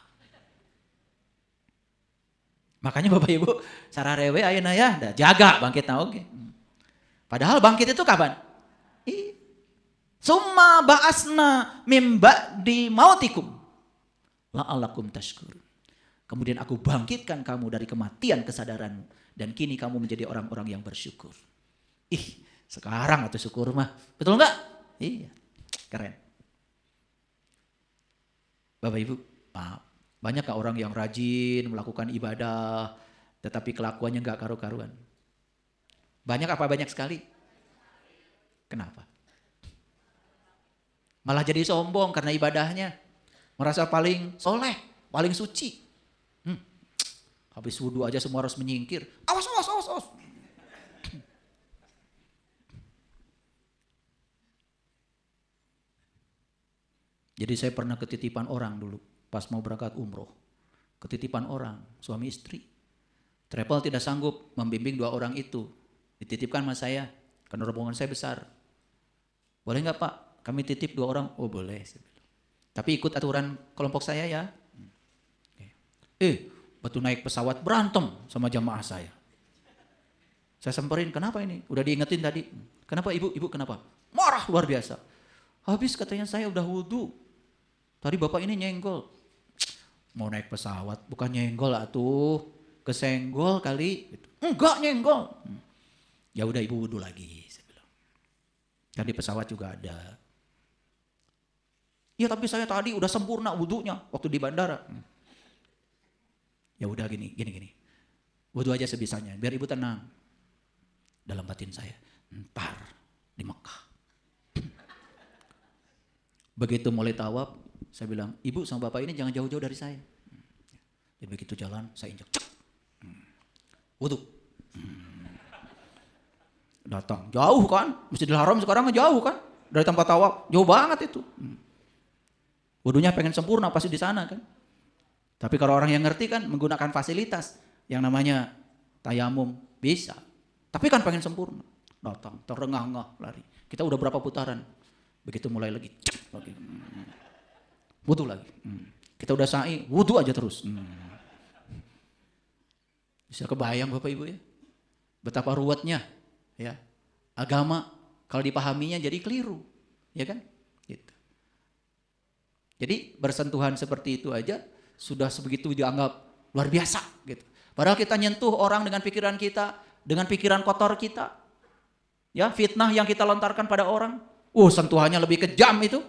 Makanya Bapak Ibu sararewe ayeuna ya, jaga bangkit na oge. Padahal bangkit itu kapan? Summa ba'asna mim ba'di mautikum la'allakum tashkurun. Kemudian aku bangkitkan kamu dari kematian kesadaranmu dan kini kamu menjadi orang-orang yang bersyukur. Sekarang atau syukur mah. Betul enggak? Iya. Keren. Bapak Ibu, banyak gak orang yang rajin melakukan ibadah tetapi kelakuannya enggak karu-karuan? Banyak apa banyak sekali? Kenapa? Malah jadi sombong karena ibadahnya. Merasa paling soleh, paling suci. Habis wudhu aja semua harus menyingkir. Awas. Jadi saya pernah ketitipan orang dulu pas mau berangkat umroh. Ketitipan orang, suami istri. Travel tidak sanggup membimbing 2 orang itu. Dititipkan sama saya, karena rombongan saya besar. Boleh nggak Pak? Kami titip 2 orang, oh boleh. Tapi ikut aturan kelompok saya ya. Waktu naik pesawat berantem sama jamaah saya. Saya samperin, kenapa ini? Udah diingetin tadi. Kenapa ibu kenapa? Marah luar biasa. Habis katanya saya udah wudhu. Tadi bapak ini nyenggol. Mau naik pesawat, bukan nyenggol atuh. Kesenggol kali. Enggak nyenggol. Ya udah ibu wudhu lagi. Kan di pesawat juga ada. Ya tapi saya tadi udah sempurna wudhunya waktu di bandara. Ya udah gini. Wudhu aja sebisanya biar ibu tenang. Dalam batin saya, ntar di Mekah. Begitu mulai tawaf, saya bilang, ibu sama bapak ini jangan jauh-jauh dari saya. Jadi begitu jalan, saya injak, cek. Wudhu. Datang, jauh kan, Masjidil Haram sekarang jauh kan, dari tempat tawaf, jauh banget itu. Wudhunya pengen sempurna pasti di sana kan. Tapi kalau orang yang ngerti kan menggunakan fasilitas yang namanya tayamum bisa. Tapi kan pengen sempurna. Datang, terengah-engah lari. Kita udah berapa putaran. Begitu mulai lagi. Wudhu lagi. Kita udah sa'i, wudhu aja terus. Bisa kebayang Bapak Ibu ya. Betapa ruwetnya ya. Agama kalau dipahaminya jadi keliru. Ya kan? Gitu. Jadi bersentuhan seperti itu aja sudah sebegitu dianggap luar biasa gitu. Padahal kita nyentuh orang dengan pikiran kita, dengan pikiran kotor kita. Ya, fitnah yang kita lontarkan pada orang. Sentuhannya lebih kejam itu.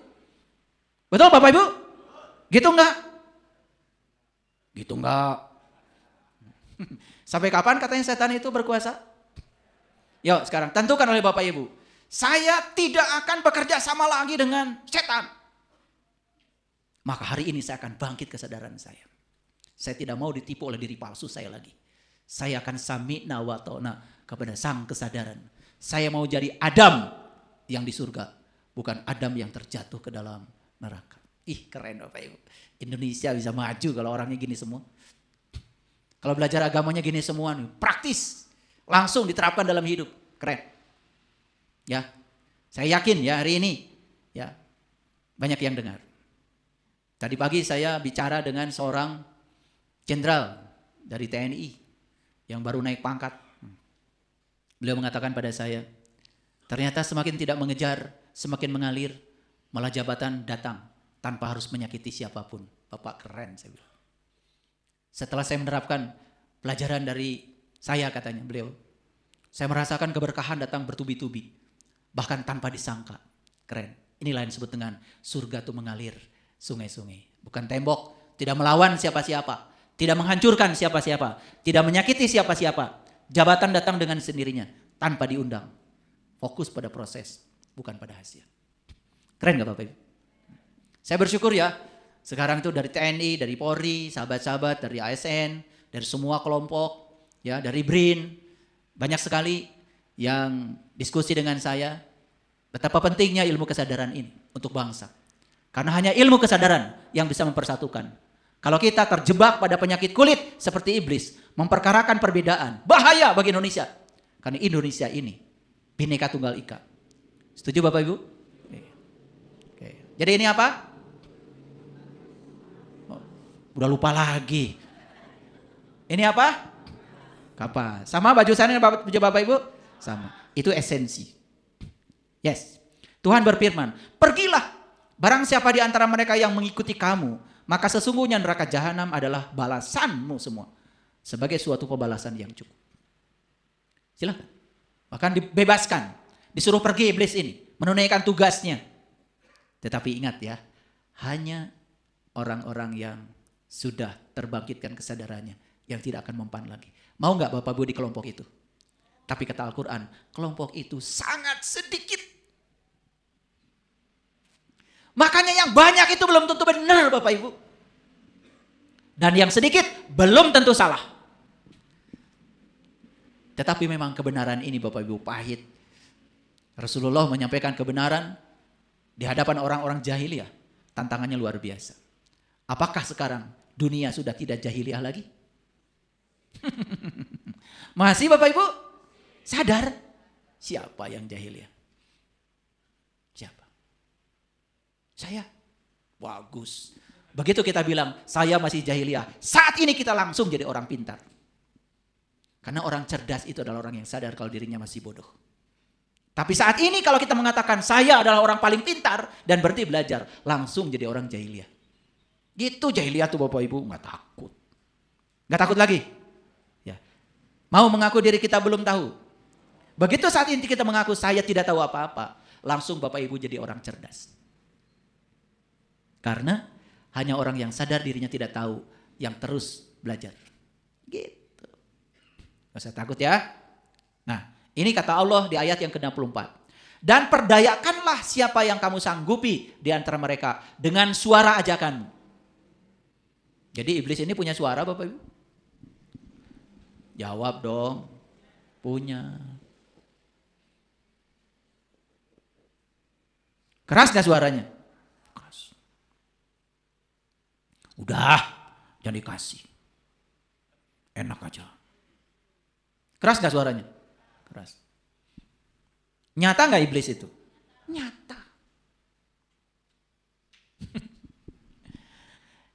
Betul Bapak Ibu? Gitu enggak? Gitu enggak? Sampai kapan katanya setan itu berkuasa? Yuk sekarang tentukan oleh Bapak Ibu. Saya tidak akan bekerja sama lagi dengan setan. Maka hari ini saya akan bangkit kesadaran saya. Saya tidak mau ditipu oleh diri palsu saya lagi. Saya akan sami'na wa ta'na kepada sang kesadaran. Saya mau jadi Adam yang di surga, bukan Adam yang terjatuh ke dalam neraka. Ih, keren Bapak Ibu. Indonesia bisa maju kalau orangnya gini semua. Kalau belajar agamanya gini semua nih, praktis, langsung diterapkan dalam hidup. Keren. Ya. Saya yakin ya hari ini ya banyak yang dengar. Tadi pagi saya bicara dengan seorang jenderal dari TNI yang baru naik pangkat. Beliau mengatakan pada saya, ternyata semakin tidak mengejar, semakin mengalir, malah jabatan datang tanpa harus menyakiti siapapun. Bapak keren, saya bilang. Setelah saya menerapkan pelajaran dari saya, katanya beliau, saya merasakan keberkahan datang bertubi-tubi, bahkan tanpa disangka. Keren. Inilah yang disebut dengan surga itu mengalir sungai-sungai. Bukan tembok, tidak melawan siapa-siapa, tidak menghancurkan siapa-siapa, tidak menyakiti siapa-siapa. Jabatan datang dengan sendirinya, tanpa diundang. Fokus pada proses, bukan pada hasil. Keren gak Bapak Ibu? Saya bersyukur ya, sekarang itu dari TNI, dari Polri, sahabat-sahabat, dari ASN, dari semua kelompok, ya, dari BRIN, banyak sekali yang diskusi dengan saya, betapa pentingnya ilmu kesadaran ini untuk bangsa. Karena hanya ilmu kesadaran yang bisa mempersatukan. Kalau kita terjebak pada penyakit kulit seperti iblis, memperkarakan perbedaan, bahaya bagi Indonesia. Karena Indonesia ini Bhinneka Tunggal Ika. Setuju Bapak Ibu? Oke. Jadi ini apa? Oh, udah lupa lagi. Ini apa? Kapas. Sama baju sana dengan baju Bapak Ibu? Sama. Itu esensi. Yes. Tuhan berfirman, pergilah. Barang siapa di antara mereka yang mengikuti kamu, maka sesungguhnya neraka jahanam adalah balasanmu semua. Sebagai suatu pembalasan yang cukup. Silakan. Bahkan dibebaskan. Disuruh pergi iblis ini. Menunaikan tugasnya. Tetapi ingat ya. Hanya orang-orang yang sudah terbangkitkan kesadarannya. Yang tidak akan mempan lagi. Mau gak Bapak Ibu di kelompok itu? Tapi kata Al-Quran. Kelompok itu sangat sedikit. Makanya yang banyak itu belum tentu benar Bapak Ibu. Dan yang sedikit belum tentu salah. Tetapi memang kebenaran ini Bapak Ibu pahit. Rasulullah menyampaikan kebenaran di hadapan orang-orang jahiliyah. Tantangannya luar biasa. Apakah sekarang dunia sudah tidak jahiliyah lagi? Masih Bapak Ibu? Sadar? Siapa yang jahiliyah? Siapa? Saya. Bagus. Begitu kita bilang, saya masih jahiliyah. Saat ini kita langsung jadi orang pintar. Karena orang cerdas itu adalah orang yang sadar kalau dirinya masih bodoh. Tapi saat ini kalau kita mengatakan saya adalah orang paling pintar dan berhenti belajar, langsung jadi orang jahiliyah. Gitu jahiliyah tuh Bapak Ibu, gak takut. Gak takut lagi. Ya. Mau mengaku diri kita belum tahu. Begitu saat ini kita mengaku saya tidak tahu apa-apa, langsung Bapak Ibu jadi orang cerdas. Karena hanya orang yang sadar dirinya tidak tahu yang terus belajar. Gitu. Gak usah takut ya. Nah, ini kata Allah di ayat yang ke-64. Dan perdayakanlah siapa yang kamu sanggupi di antara mereka dengan suara ajakanmu. Jadi iblis ini punya suara Bapak Ibu? Jawab dong. Punya. Keras gak suaranya? Keras. Udah, jangan dikasih. Enak aja. Keras gak suaranya? Keras. Nyata gak iblis itu? Nyata.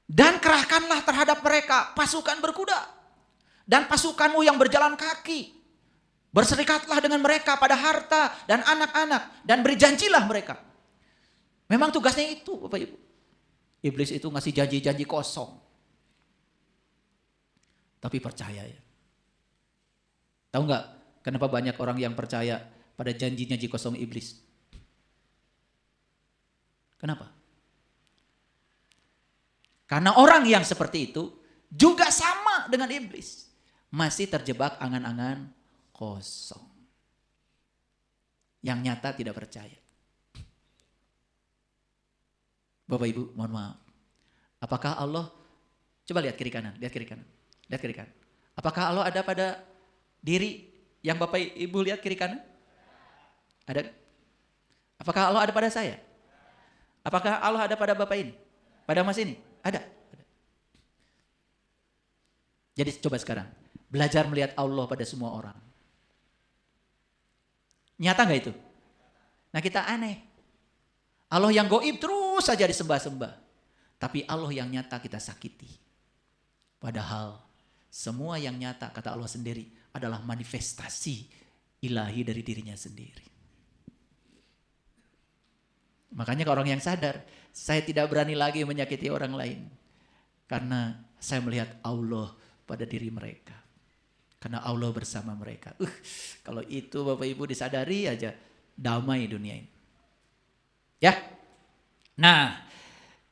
Dan kerahkanlah terhadap mereka pasukan berkuda. Dan pasukanmu yang berjalan kaki. Berserikatlah dengan mereka pada harta dan anak-anak. Dan beri janjilah mereka. Memang tugasnya itu Bapak Ibu. Iblis itu ngasih janji-janji kosong. Tapi percaya ya. Tahu nggak kenapa banyak orang yang percaya pada janji-janji kosong iblis? Kenapa? Karena orang yang seperti itu juga sama dengan iblis. Masih terjebak angan-angan kosong. yang nyata tidak percaya. Bapak Ibu, mohon maaf. Apakah Allah, coba lihat kiri kanan, lihat kiri kanan, lihat kiri kanan. Apakah Allah ada pada diri yang Bapak Ibu lihat kiri kanan? Ada? Apakah Allah ada pada saya? Apakah Allah ada pada Bapak ini? Pada Mas ini? Ada. Jadi coba sekarang, belajar melihat Allah pada semua orang. Nyata gak itu? Nah kita aneh. Allah yang gaib terus saja disembah-sembah. Tapi Allah yang nyata kita sakiti. Padahal semua yang nyata, kata Allah sendiri, adalah manifestasi ilahi dari dirinya sendiri. Makanya kalau orang yang sadar, saya tidak berani lagi menyakiti orang lain. Karena saya melihat Allah pada diri mereka. Karena Allah bersama mereka. Kalau itu Bapak Ibu disadari aja, damai dunia ini. Ya. Nah,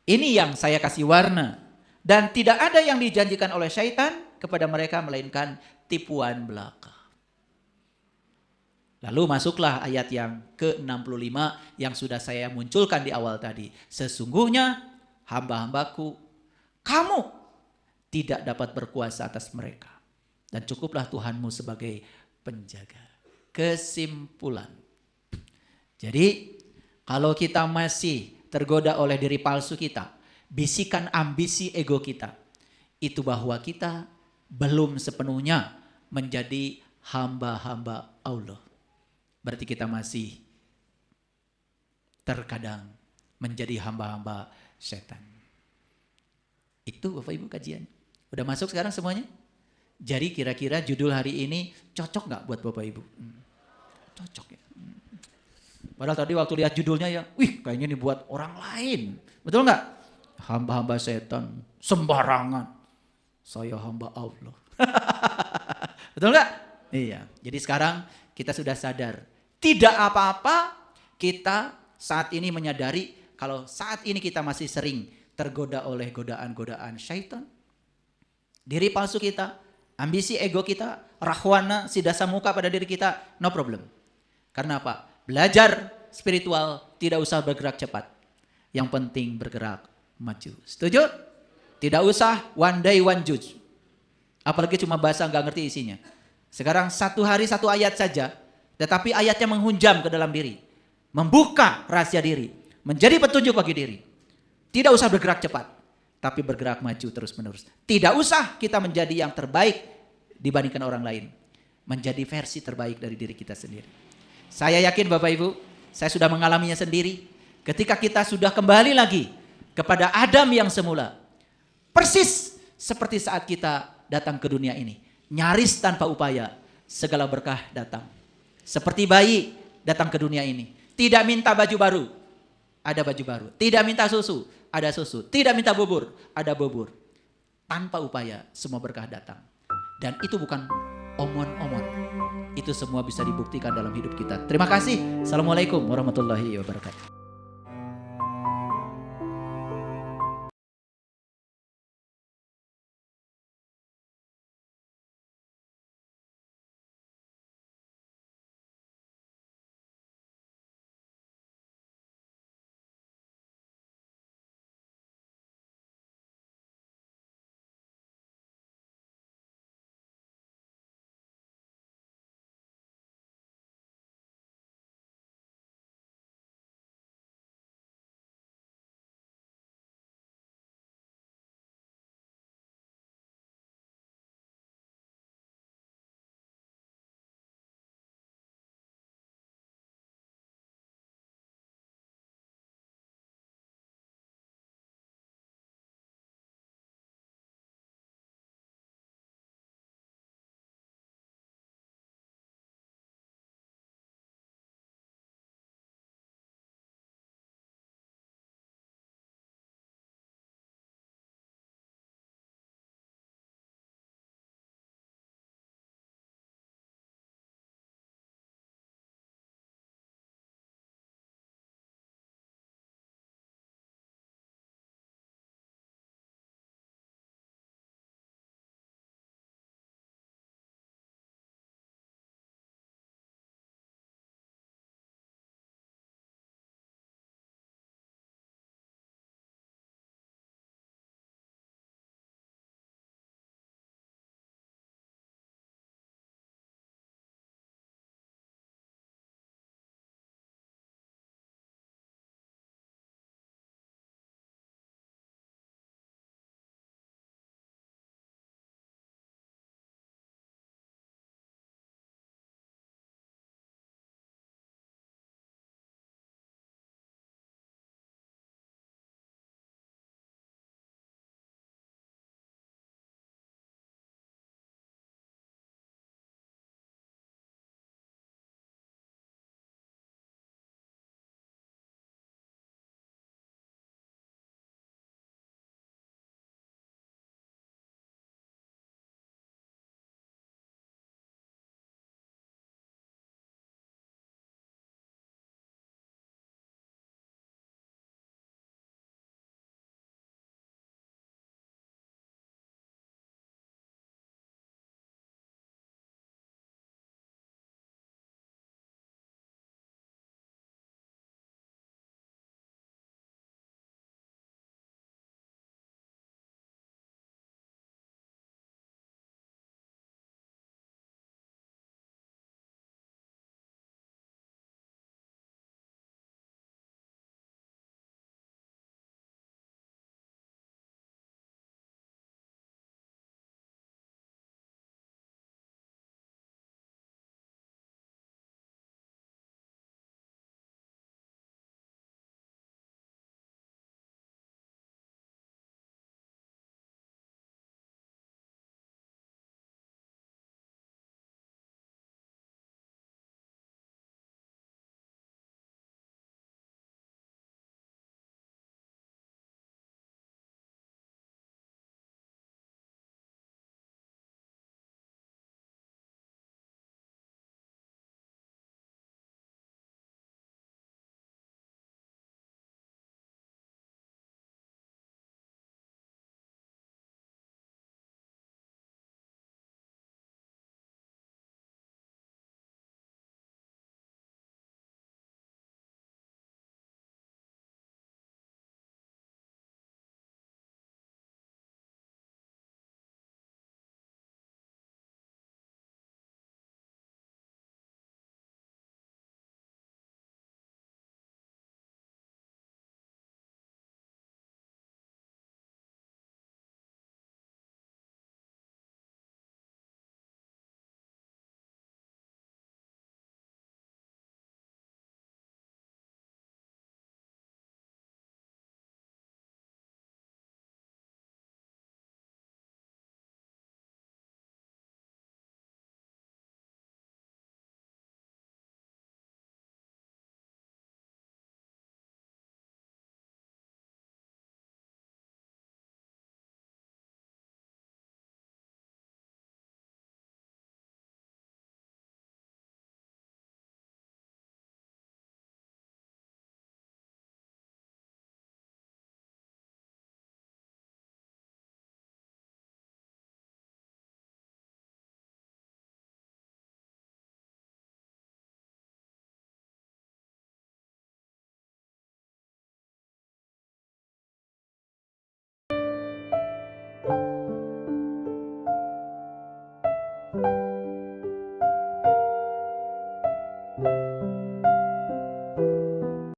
ini yang saya kasih warna. Dan tidak ada yang dijanjikan oleh syaitan kepada mereka melainkan tipuan belaka. Lalu masuklah ayat yang ke-65 yang sudah saya munculkan di awal tadi. Sesungguhnya hamba-hambaku, kamu tidak dapat berkuasa atas mereka. Dan cukuplah Tuhanmu sebagai penjaga. Kesimpulan. Jadi kalau kita masih tergoda oleh diri palsu kita, bisikan ambisi ego kita, itu bahwa kita belum sepenuhnya menjadi hamba-hamba Allah. Berarti kita masih terkadang menjadi hamba-hamba setan. Itu Bapak Ibu kajian. Udah masuk sekarang semuanya? Jadi kira-kira judul hari ini cocok gak buat Bapak Ibu? Cocok ya. Padahal tadi waktu lihat judulnya ya, kayaknya ini buat orang lain. Betul gak? Hamba-hamba setan, sembarangan. Saya hamba Allah. Betul gak? Iya. Jadi sekarang kita sudah sadar. Tidak apa-apa kita saat ini menyadari kalau saat ini kita masih sering tergoda oleh godaan-godaan syaitan. Diri palsu kita, ambisi ego kita, rahwana, si dasar muka pada diri kita, no problem. Karena apa? Belajar spiritual tidak usah bergerak cepat. Yang penting bergerak maju. Setuju? Tidak usah one day one judge. Apalagi cuma bahasa nggak ngerti isinya. Sekarang satu hari satu ayat saja, tetapi ayatnya menghunjam ke dalam diri. Membuka rahasia diri. Menjadi petunjuk bagi diri. Tidak usah bergerak cepat, tapi bergerak maju terus menerus. Tidak usah kita menjadi yang terbaik dibandingkan orang lain. Menjadi versi terbaik dari diri kita sendiri. Saya yakin Bapak Ibu, saya sudah mengalaminya sendiri. Ketika kita sudah kembali lagi kepada Adam yang semula. Persis seperti saat kita datang ke dunia ini. Nyaris tanpa upaya, segala berkah datang. Seperti bayi datang ke dunia ini. Tidak minta baju baru, ada baju baru. Tidak minta susu, ada susu. Tidak minta bubur, ada bubur. Tanpa upaya, semua berkah datang. Dan itu bukan omon-omon. Itu semua bisa dibuktikan dalam hidup kita. Terima kasih. Assalamualaikum warahmatullahi wabarakatuh.